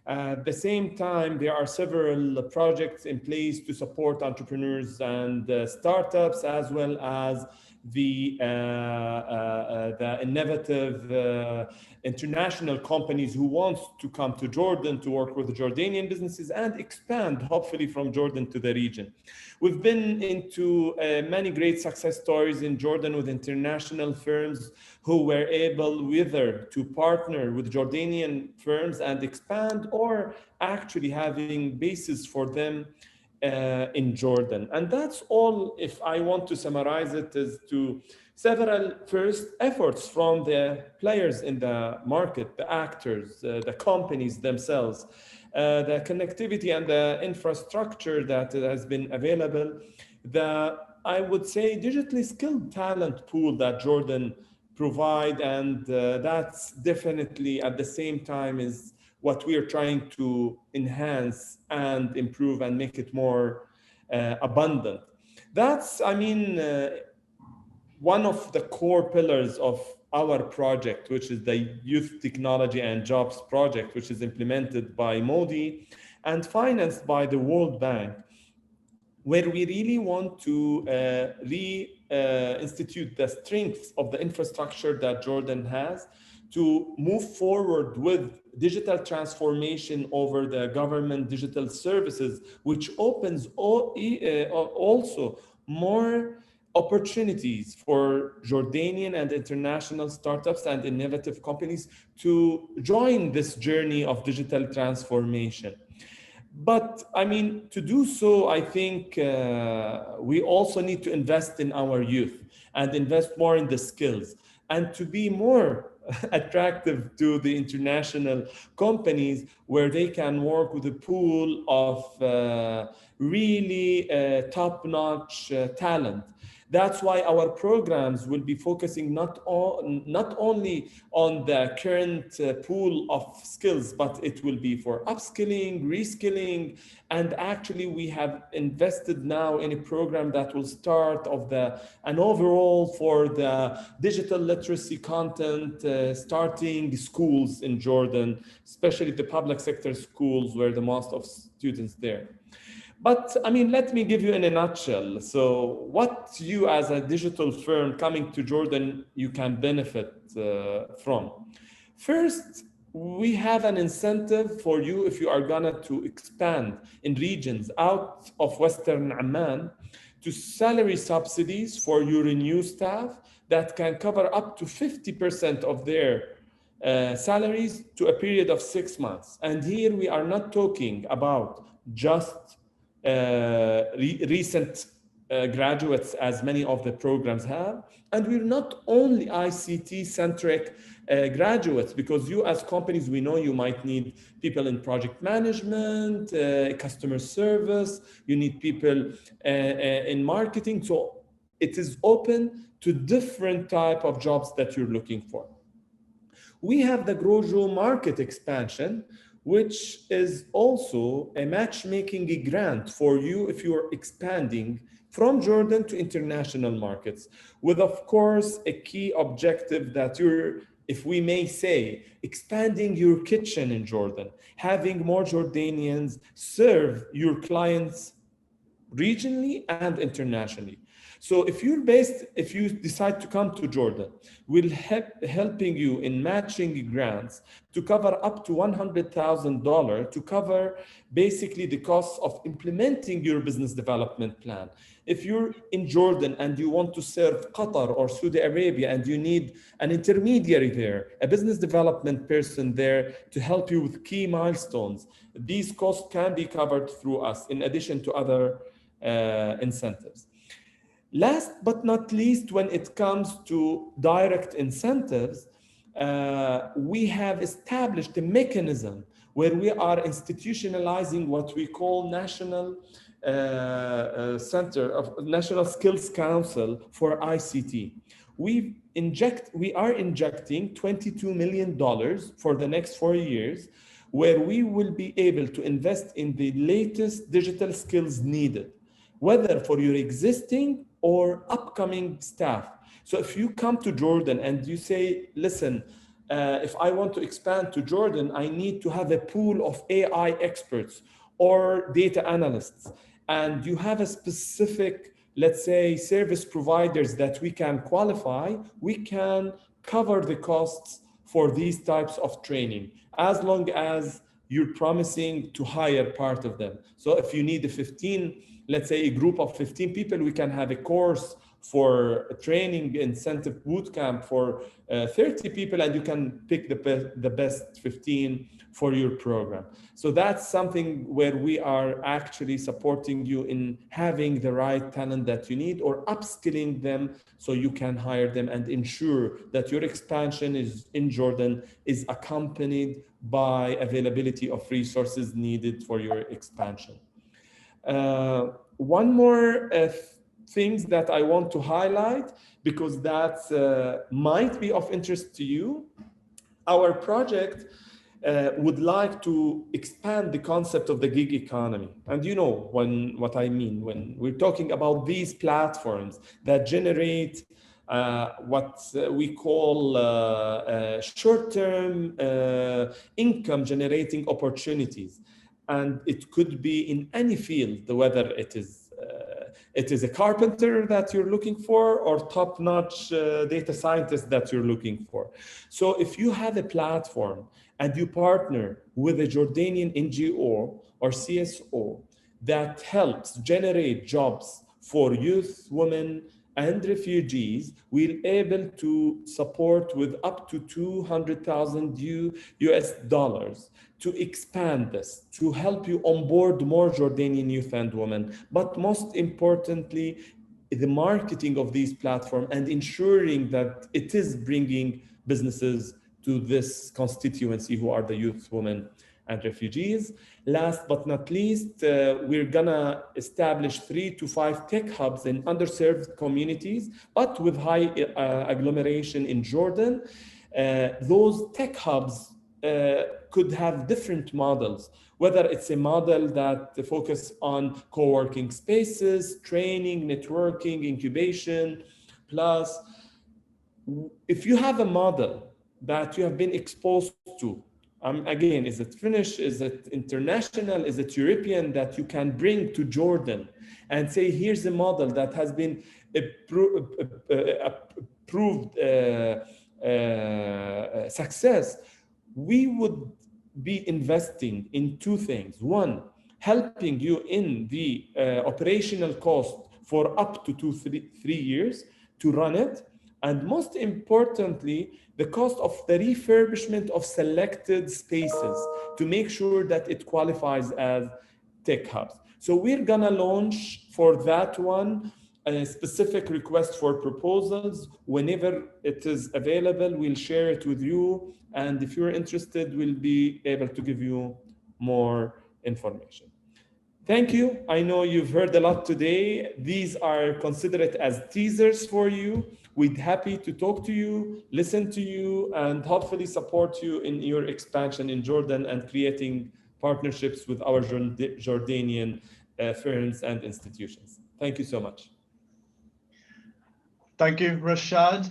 at the same time, there are several projects in place to support entrepreneurs and startups, as well as the innovative international companies who want to come to Jordan to work with Jordanian businesses and expand, hopefully, from Jordan to the region. We've been into many great success stories in Jordan with international firms who were able whether to partner with Jordanian firms and expand, or actually having bases for them in Jordan. And that's all. If I want to summarize it, is to several first efforts from the players in the market, the actors, the companies themselves, the connectivity and the infrastructure that has been available, the, I would say, digitally skilled talent pool that Jordan provide, and that's definitely at the same time is what we are trying to enhance and improve and make it more abundant. That's, I mean, one of the core pillars of our project, which is the Youth Technology and Jobs project, which is implemented by Modi and financed by the World Bank, where we really want to institute the strengths of the infrastructure that Jordan has to move forward with digital transformation over the government digital services, which opens also more opportunities for Jordanian and international startups and innovative companies to join this journey of digital transformation. But I mean, to do so, I think we also need to invest in our youth and invest more in the skills and to be more attractive to the international companies, where they can work with a pool of really top-notch talent. That's why our programs will be focusing not only on the current pool of skills, but it will be for upskilling, reskilling, and actually we have invested now in a program that will start an overall for the digital literacy content, starting schools in Jordan, especially the public sector schools where the most of students there. But I mean, let me give you in a nutshell. So what you as a digital firm coming to Jordan, you can benefit from. First, we have an incentive for you if you are gonna to expand in regions out of Western Amman to salary subsidies for your new staff that can cover up to 50% of their salaries to a period of 6 months. And here we are not talking about just recent graduates, as many of the programs have. And we're not only ICT-centric graduates, because you as companies, we know you might need people in project management, customer service, you need people in marketing. So it is open to different type of jobs that you're looking for. We have the Grojo market expansion, which is also a matchmaking grant for you if you're expanding from Jordan to international markets, with, of course, a key objective that you're, if we may say, expanding your kitchen in Jordan, having more Jordanians serve your clients regionally and internationally. So if you decide to come to Jordan, we'll helping you in matching grants to cover up to $100,000 to cover basically the costs of implementing your business development plan. If you're in Jordan and you want to serve Qatar or Saudi Arabia and you need an intermediary there, a business development person there to help you with key milestones, these costs can be covered through us in addition to other incentives. Last but not least, when it comes to direct incentives, we have established a mechanism where we are institutionalizing what we call National National Skills Council for ICT. We are injecting $22 million for the next 4 years, where we will be able to invest in the latest digital skills needed, whether for your existing or upcoming staff. So if you come to Jordan and you say, listen, if I want to expand to Jordan, I need to have a pool of AI experts or data analysts, and you have a specific, let's say, service providers that we can qualify, we can cover the costs for these types of training, as long as you're promising to hire part of them. So if you need a 15, let's say a group of 15 people, we can have a course for a training incentive bootcamp for 30 people, and you can pick the best 15 for your program. So that's something where we are actually supporting you in having the right talent that you need, or upskilling them so you can hire them and ensure that your expansion in Jordan is accompanied by availability of resources needed for your expansion. One more things that I want to highlight, because that might be of interest to you. Our project would like to expand the concept of the gig economy. And you know what I mean when we're talking about these platforms that generate what we call short-term income generating opportunities. And it could be in any field, whether it is a carpenter that you're looking for, or top-notch data scientist that you're looking for. So if you have a platform and you partner with a Jordanian NGO or CSO that helps generate jobs for youth, women, and refugees, we're able to support with up to $200,000 US to expand this, to help you onboard more Jordanian youth and women. But most importantly, the marketing of these platforms and ensuring that it is bringing businesses to this constituency who are the youth, women, and refugees. Last but not least, we're gonna establish 3 to 5 tech hubs in underserved communities, but with high agglomeration in Jordan. Those tech hubs could have different models, whether it's a model that focus on co-working spaces, training, networking, incubation, plus if you have a model that you have been exposed to, again, is it Finnish, is it international, is it European, that you can bring to Jordan and say, here's a model that has been proved success, we would be investing in 2 things. One, helping you in the operational cost for up to 3 years to run it. And most importantly, the cost of the refurbishment of selected spaces to make sure that it qualifies as tech hubs. So we're gonna launch for that one a specific request for proposals. Whenever it is available, we'll share it with you. And if you're interested, we'll be able to give you more information. Thank you. I know you've heard a lot today. These are considered as teasers for you. We're happy to talk to you, listen to you, and hopefully support you in your expansion in Jordan and creating partnerships with our Jordanian firms and institutions. Thank you so much. Thank you, Rashad,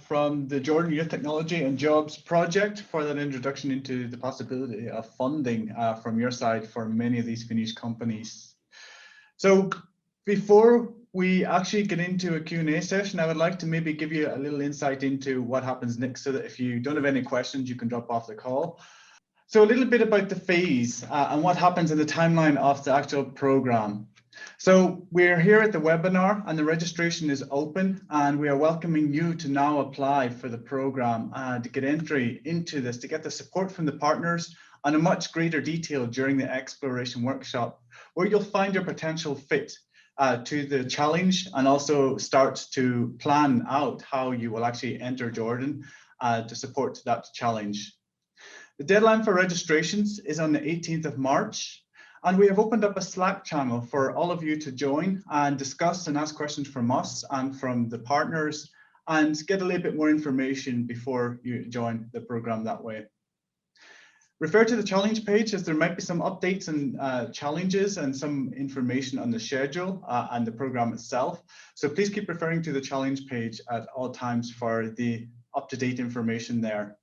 from the Jordan Youth Technology and Jobs Project, for that introduction into the possibility of funding from your side for many of these Finnish companies. So before we actually get into a Q&A session, I would like to maybe give you a little insight into what happens next, so that if you don't have any questions, you can drop off the call. So a little bit about the phase and what happens in the timeline of the actual program. So we're here at the webinar and the registration is open, and we are welcoming you to now apply for the program to get entry into this, to get the support from the partners on a much greater detail during the exploration workshop, where you'll find your potential fit to the challenge, and also start to plan out how you will actually enter Jordan to support that challenge. The deadline for registrations is on the 18th of March. And we have opened up a Slack channel for all of you to join and discuss and ask questions from us and from the partners, and get a little bit more information before you join the program that way. Refer to the challenge page, as there might be some updates and challenges and some information on the schedule and the program itself. So please keep referring to the challenge page at all times for the up-to-date information there.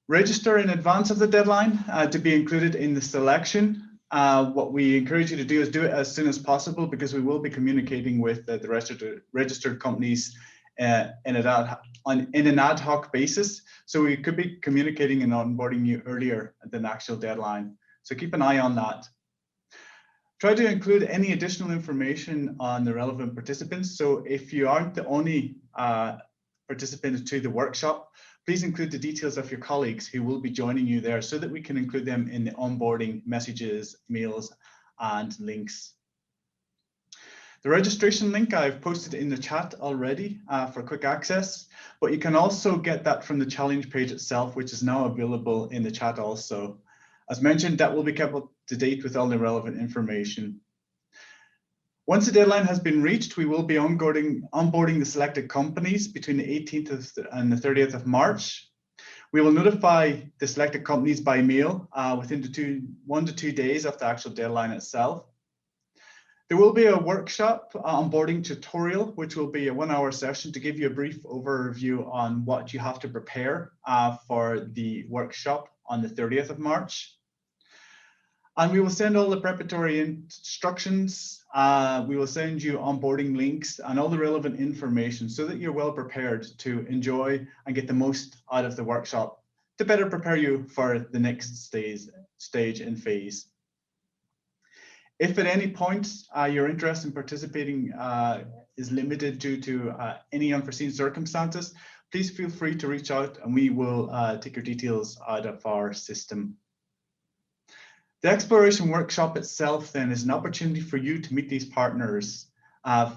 Register in advance of the deadline to be included in the selection. What we encourage you to do is do it as soon as possible, because we will be communicating with the registered companies in an ad hoc basis. So we could be communicating and onboarding you earlier than the actual deadline. So keep an eye on that. Try to include any additional information on the relevant participants. So if you aren't the only participant to the workshop, please include the details of your colleagues who will be joining you there, so that we can include them in the onboarding messages, mails, and links. The registration link I've posted in the chat already for quick access, but you can also get that from the challenge page itself, which is now available in the chat also. As mentioned, that will be kept up to date with all the relevant information. Once the deadline has been reached, we will be onboarding the selected companies between the 18th and the 30th of March. We will notify the selected companies by mail within 1 to 2 days of the actual deadline itself. There will be a workshop onboarding tutorial, which will be a 1-hour session to give you a brief overview on what you have to prepare for the workshop on the 30th of March. And we will send all the preparatory instructions. We will send you onboarding links and all the relevant information, so that you're well prepared to enjoy and get the most out of the workshop to better prepare you for the next stage and phase. If at any point your interest in participating is limited due to any unforeseen circumstances, please feel free to reach out and we will take your details out of our system. The exploration workshop itself then is an opportunity for you to meet these partners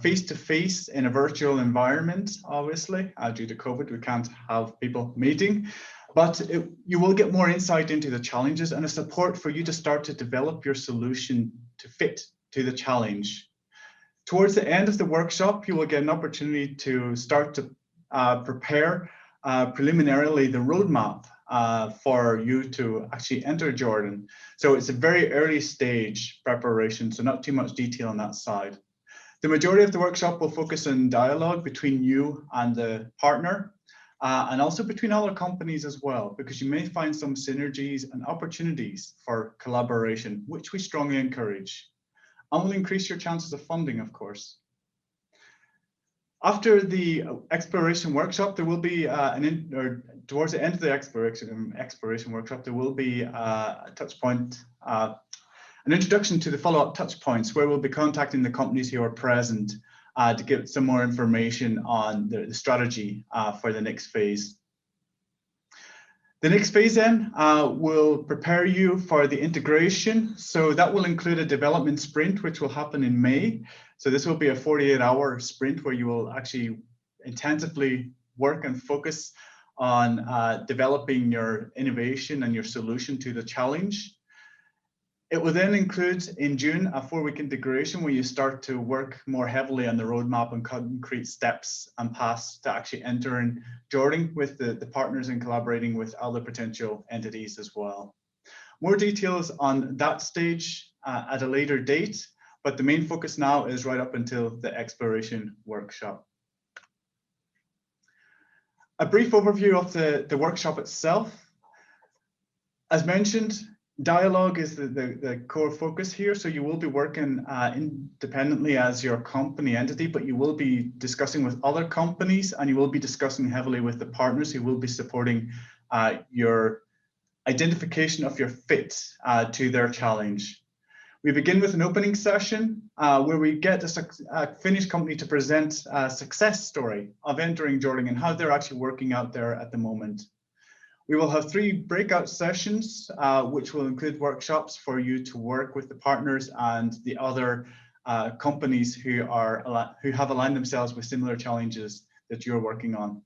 face-to-face in a virtual environment. Obviously, due to COVID, we can't have people meeting, but you will get more insight into the challenges and a support for you to start to develop your solution to fit to the challenge. Towards the end of the workshop, you will get an opportunity to start to prepare preliminarily the roadmap for you to actually enter Jordan. So it's a very early stage preparation, so not too much detail on that side. The majority of the workshop will focus on dialogue between you and the partner, and also between other companies as well, because you may find some synergies and opportunities for collaboration, which we strongly encourage, and will increase your chances of funding, of course. After the exploration workshop, there will be towards the end of the exploration workshop, there will be a touch point, an introduction to the follow-up touch points, where we'll be contacting the companies who are present to get some more information on the strategy for the next phase. The next phase then will prepare you for the integration. So that will include a development sprint, which will happen in May. So this will be a 48-hour sprint where you will actually intensively work and focus on developing your innovation and your solution to the challenge. It will then include in June a 4-week integration where you start to work more heavily on the roadmap and concrete steps and paths to actually entering Jordan with the partners and collaborating with other potential entities as well. More details on that stage at a later date, but the main focus now is right up until the exploration workshop. A brief overview of the workshop itself. As mentioned, dialogue is the core focus here. So you will be working independently as your company entity, but you will be discussing with other companies, and you will be discussing heavily with the partners who will be supporting your identification of your fit to their challenge. We begin with an opening session where we get a Finnish company to present a success story of entering Jordan and how they're actually working out there at the moment. We will have 3 breakout sessions, which will include workshops for you to work with the partners and the other companies who have aligned themselves with similar challenges that you're working on.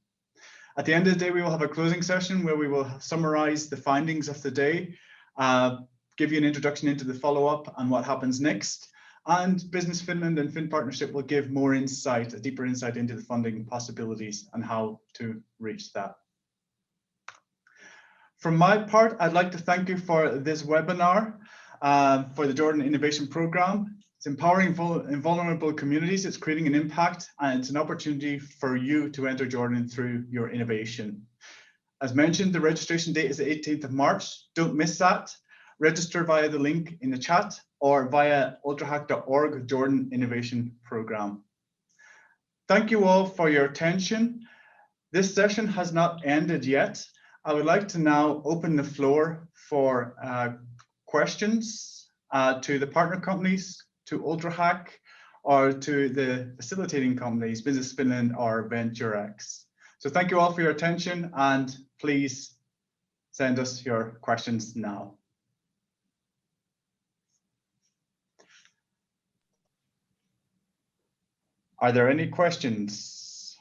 At the end of the day, we will have a closing session where we will summarize the findings of the day, give you an introduction into the follow-up and what happens next. And Business Finland and Finn Partnership will give more insight, a deeper insight into the funding possibilities and how to reach that. From my part, I'd like to thank you for this webinar for the Jordan Innovation Program. It's empowering vulnerable communities, it's creating an impact, and it's an opportunity for you to enter Jordan through your innovation. As mentioned, the registration date is the 18th of March. Don't miss that. Register via the link in the chat or via ultrahack.org Jordan Innovation Program. Thank you all for your attention. This session has not ended yet. I would like to now open the floor for questions to the partner companies, to Ultrahack, or to the facilitating companies, Business Finland or VentureX. So thank you all for your attention, and please send us your questions now. Are there any questions?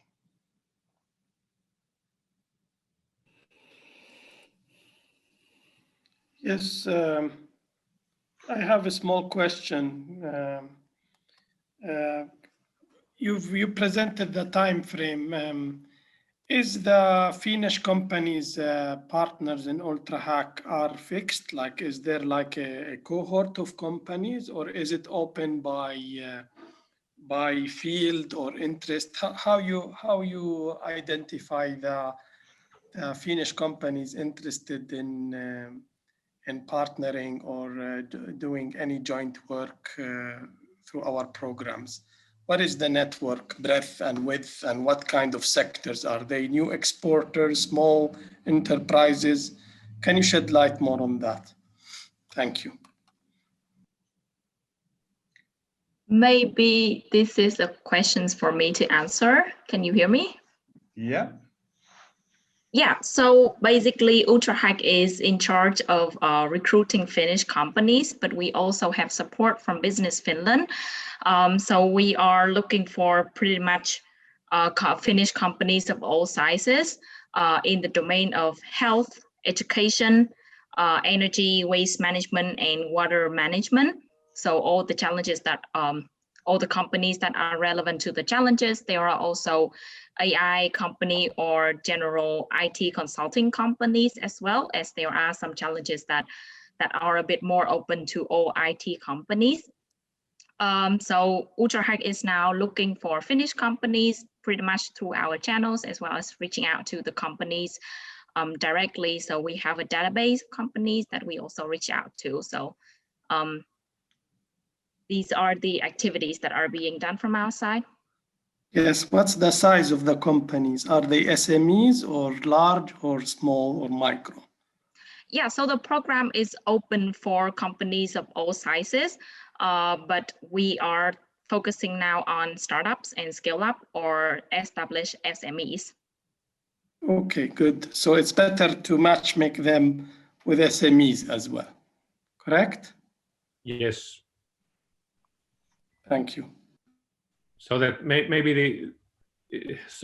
Yes, I have a small question. You presented the time frame. Is the Finnish companies partners in Ultrahack are fixed? Like, is there like a cohort of companies, or is it open by field or interest? How you identify the Finnish companies interested in partnering or doing any joint work through our programs? What is the network breadth and width, and what kind of sectors are they? New exporters, small enterprises? Can you shed light more on that? Thank you. Maybe this is a question for me to answer. Can you hear me? Yeah. Yeah, so basically Ultrahack is in charge of recruiting Finnish companies, but we also have support from Business Finland. So we are looking for pretty much Finnish companies of all sizes in the domain of health, education, energy, waste management, and water management. So all the challenges that, all the companies that are relevant to the challenges, there are also AI company or general IT consulting companies, as well as there are some challenges that are a bit more open to all IT companies. So Ultrahack is now looking for Finnish companies pretty much through our channels, as well as reaching out to the companies directly. So we have a database of companies that we also reach out to. So these are the activities that are being done from our side. Yes, what's the size of the companies? Are they SMEs or large or small or micro? Yeah, so the program is open for companies of all sizes, but we are focusing now on startups and scale up or established SMEs. Okay, good. So it's better to make them with SMEs as well, correct? Yes. Thank you. So that maybe as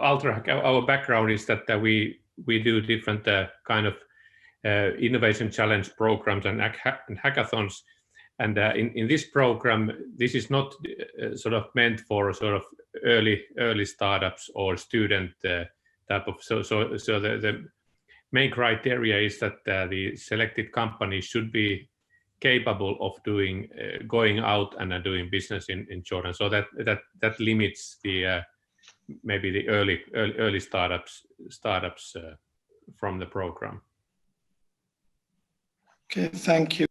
Ultrahack, our background is that we do different kind of innovation challenge programs and hackathons, and in this program, this is not sort of meant for sort of early startups or student type of. So the main criteria is that the selected company should be capable of going out and doing business in Jordan. So that limits the maybe the early startups from the program. Okay, thank you.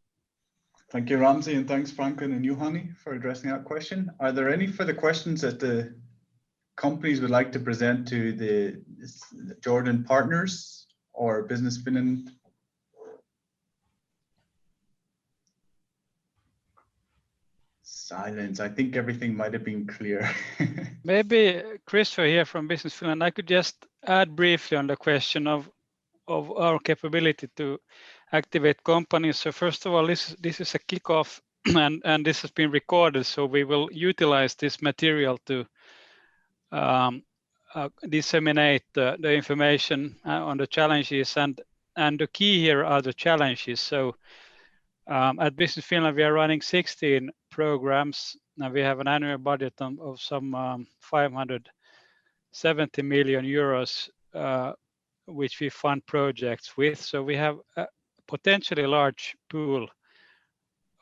Thank you, Ramzi, and thanks, Franklin and Juhani, for addressing that question. Are there any further questions that the companies would like to present to the Jordan partners or Business Finland? Silence. I think everything might have been clear. Maybe Christopher here from Business Finland, I could just add briefly on the question of our capability to activate companies. So first of all, this is a kickoff and this has been recorded. So we will utilize this material to disseminate the information on the challenges, and the key here are the challenges. So at Business Finland, we are running 16 programs, and we have an annual budget of some 570 million euros. which we fund projects with. So we have a potentially large pool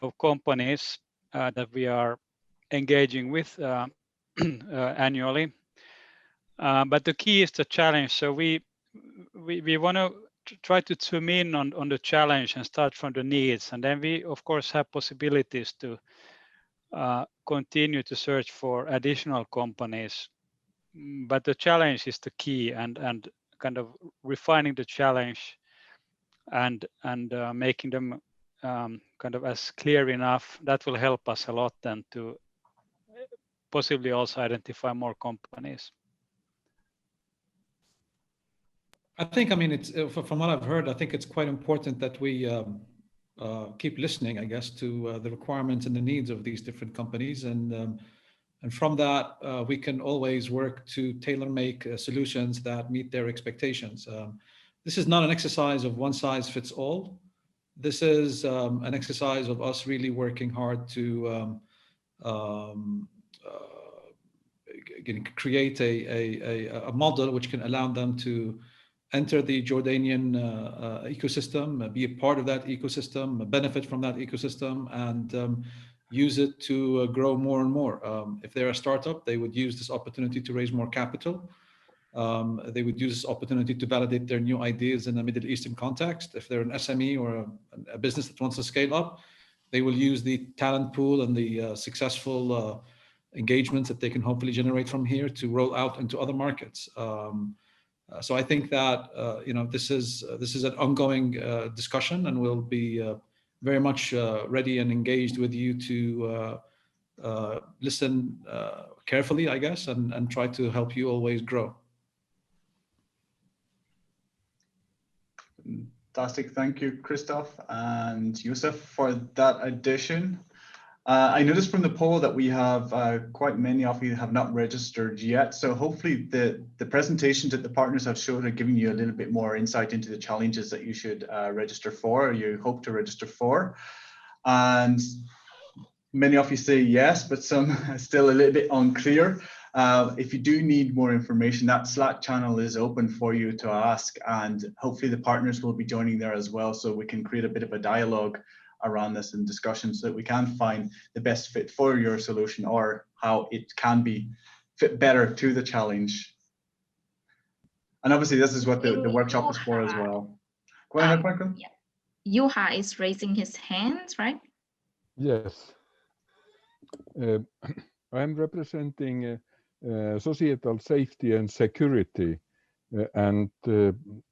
of companies that we are engaging with annually. But the key is the challenge. So we want to try to zoom in on the challenge and start from the needs. And then we, of course, have possibilities to continue to search for additional companies. But the challenge is the key, and kind of refining the challenge and making them kind of as clear enough, that will help us a lot then to possibly also identify more companies. I think, I mean, it's from what I've heard, I think it's quite important that we keep listening, I guess, to the requirements and the needs of these different companies. And from that, we can always work to tailor-make solutions that meet their expectations. This is not an exercise of one size fits all. This is an exercise of us really working hard to create a model which can allow them to enter the Jordanian ecosystem, be a part of that ecosystem, benefit from that ecosystem, and use it to grow more and more. If they're a startup, they would use this opportunity to raise more capital. They would use this opportunity to validate their new ideas in a Middle Eastern context. If they're an SME or a business that wants to scale up, they will use the talent pool and the successful engagements that they can hopefully generate from here to roll out into other markets. So I think that this is an ongoing discussion, and we'll be very much ready and engaged with you to listen carefully, I guess, and try to help you always grow. Fantastic. Thank you, Christoph and Yusuf, for that addition. I noticed from the poll that we have quite many of you have not registered yet. So hopefully the presentations that the partners have showed are giving you a little bit more insight into the challenges that you should register for, or you hope to register for. And many of you say yes, but some are still a little bit unclear. If you do need more information, that Slack channel is open for you to ask, and hopefully the partners will be joining there as well, so we can create a bit of a dialogue around this and discussion so that we can find the best fit for your solution or how it can be fit better to the challenge. And obviously this is what the workshop is for as well. Go ahead, Michael. Yeah. Juha is raising his hands, right? Yes. I'm representing societal safety and security, and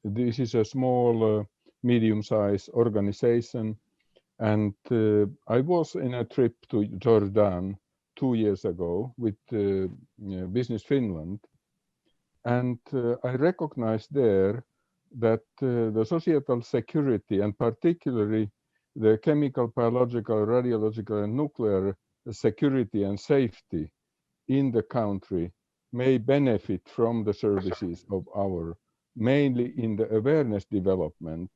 this is a small, medium-sized organization. And I was in a trip to Jordan 2 years ago with Business Finland, and I recognized there that the societal security, and particularly the chemical, biological, radiological, and nuclear security and safety in the country may benefit from the services of our, mainly in the awareness development.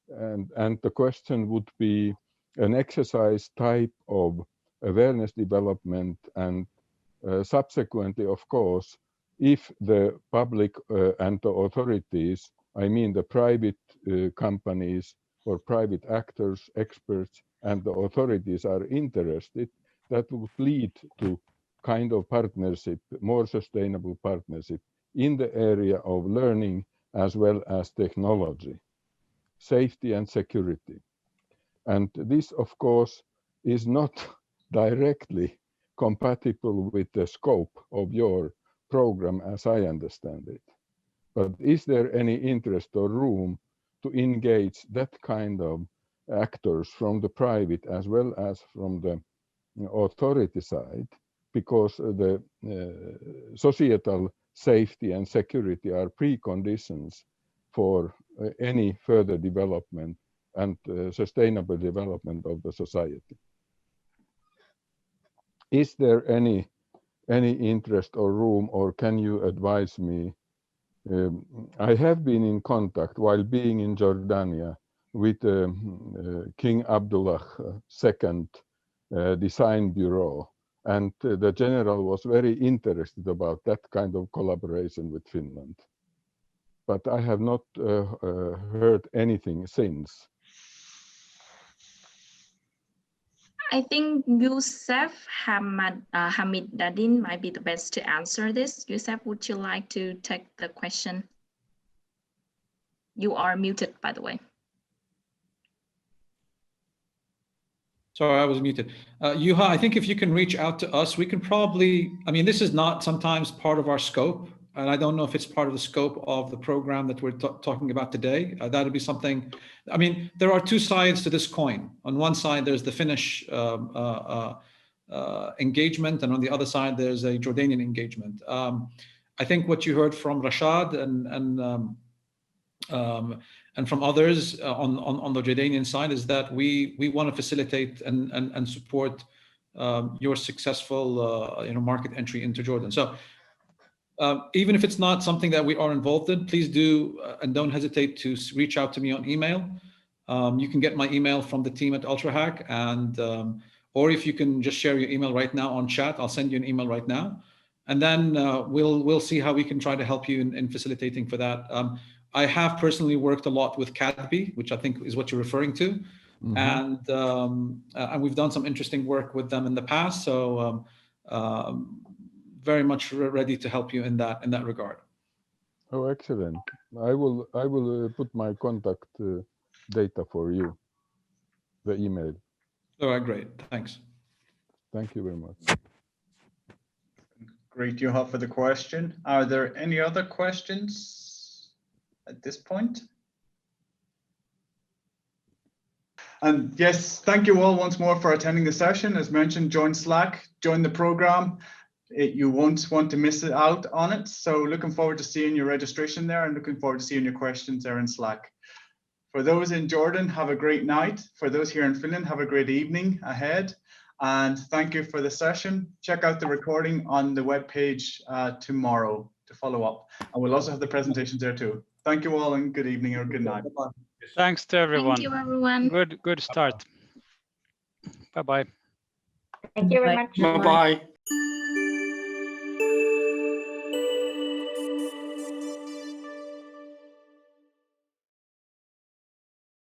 And the question would be an exercise type of awareness development, and subsequently, of course, if the public and the authorities, I mean the private companies or private actors, experts, and the authorities are interested, that would lead to kind of partnership, more sustainable partnership in the area of learning as well as technology, safety and security. And this, of course, is not directly compatible with the scope of your program as I understand it. But is there any interest or room to engage that kind of actors from the private as well as from the authority side? Because the societal safety and security are preconditions for any further development and sustainable development of the society. Is there any interest or room, or can you advise me? I have been in contact while being in Jordania with King Abdullah II Design Bureau, and the general was very interested about that kind of collaboration with Finland. but I have not heard anything since. I think Youssef Hamid Dadin might be the best to answer this. Youssef, would you like to take the question? You are muted, by the way. Sorry, I was muted. Juha, I think if you can reach out to us, we can probably, I mean, this is not sometimes part of our scope, and I don't know if it's part of the scope of the program that we're talking about today. That would be something, I mean, there are two sides to this coin. On one side, there's the Finnish engagement, and on the other side, there's a Jordanian engagement. I think what you heard from Rashad and from others on the Jordanian side is that we want to facilitate and support your successful market entry into Jordan. So even if it's not something that we are involved in, please do and don't hesitate to reach out to me on email. You can get my email from the team at Ultrahack, and or if you can just share your email right now on chat, I'll send you an email right now, and then we'll see how we can try to help you in facilitating for that. I have personally worked a lot with CADB, which I think is what you're referring to. Mm-hmm. And we've done some interesting work with them in the past. So very much ready to help you in that regard. Oh, excellent. I will put my contact data for you, the email. All right, great. Thanks. Thank you very much. Great, Juha, for the question. Are there any other questions at this point? And yes, thank you all once more for attending the session. As mentioned, join Slack, join the program. You won't want to miss it out on it. So looking forward to seeing your registration there and looking forward to seeing your questions there in Slack. For those in Jordan, have a great night. For those here in Finland, have a great evening ahead. And thank you for the session. Check out the recording on the webpage tomorrow to follow up. And we'll also have the presentations there too. Thank you all and good evening or good night. Thanks to everyone. Thank you, everyone. Good start. Bye-bye. Thank you very much. Bye-bye.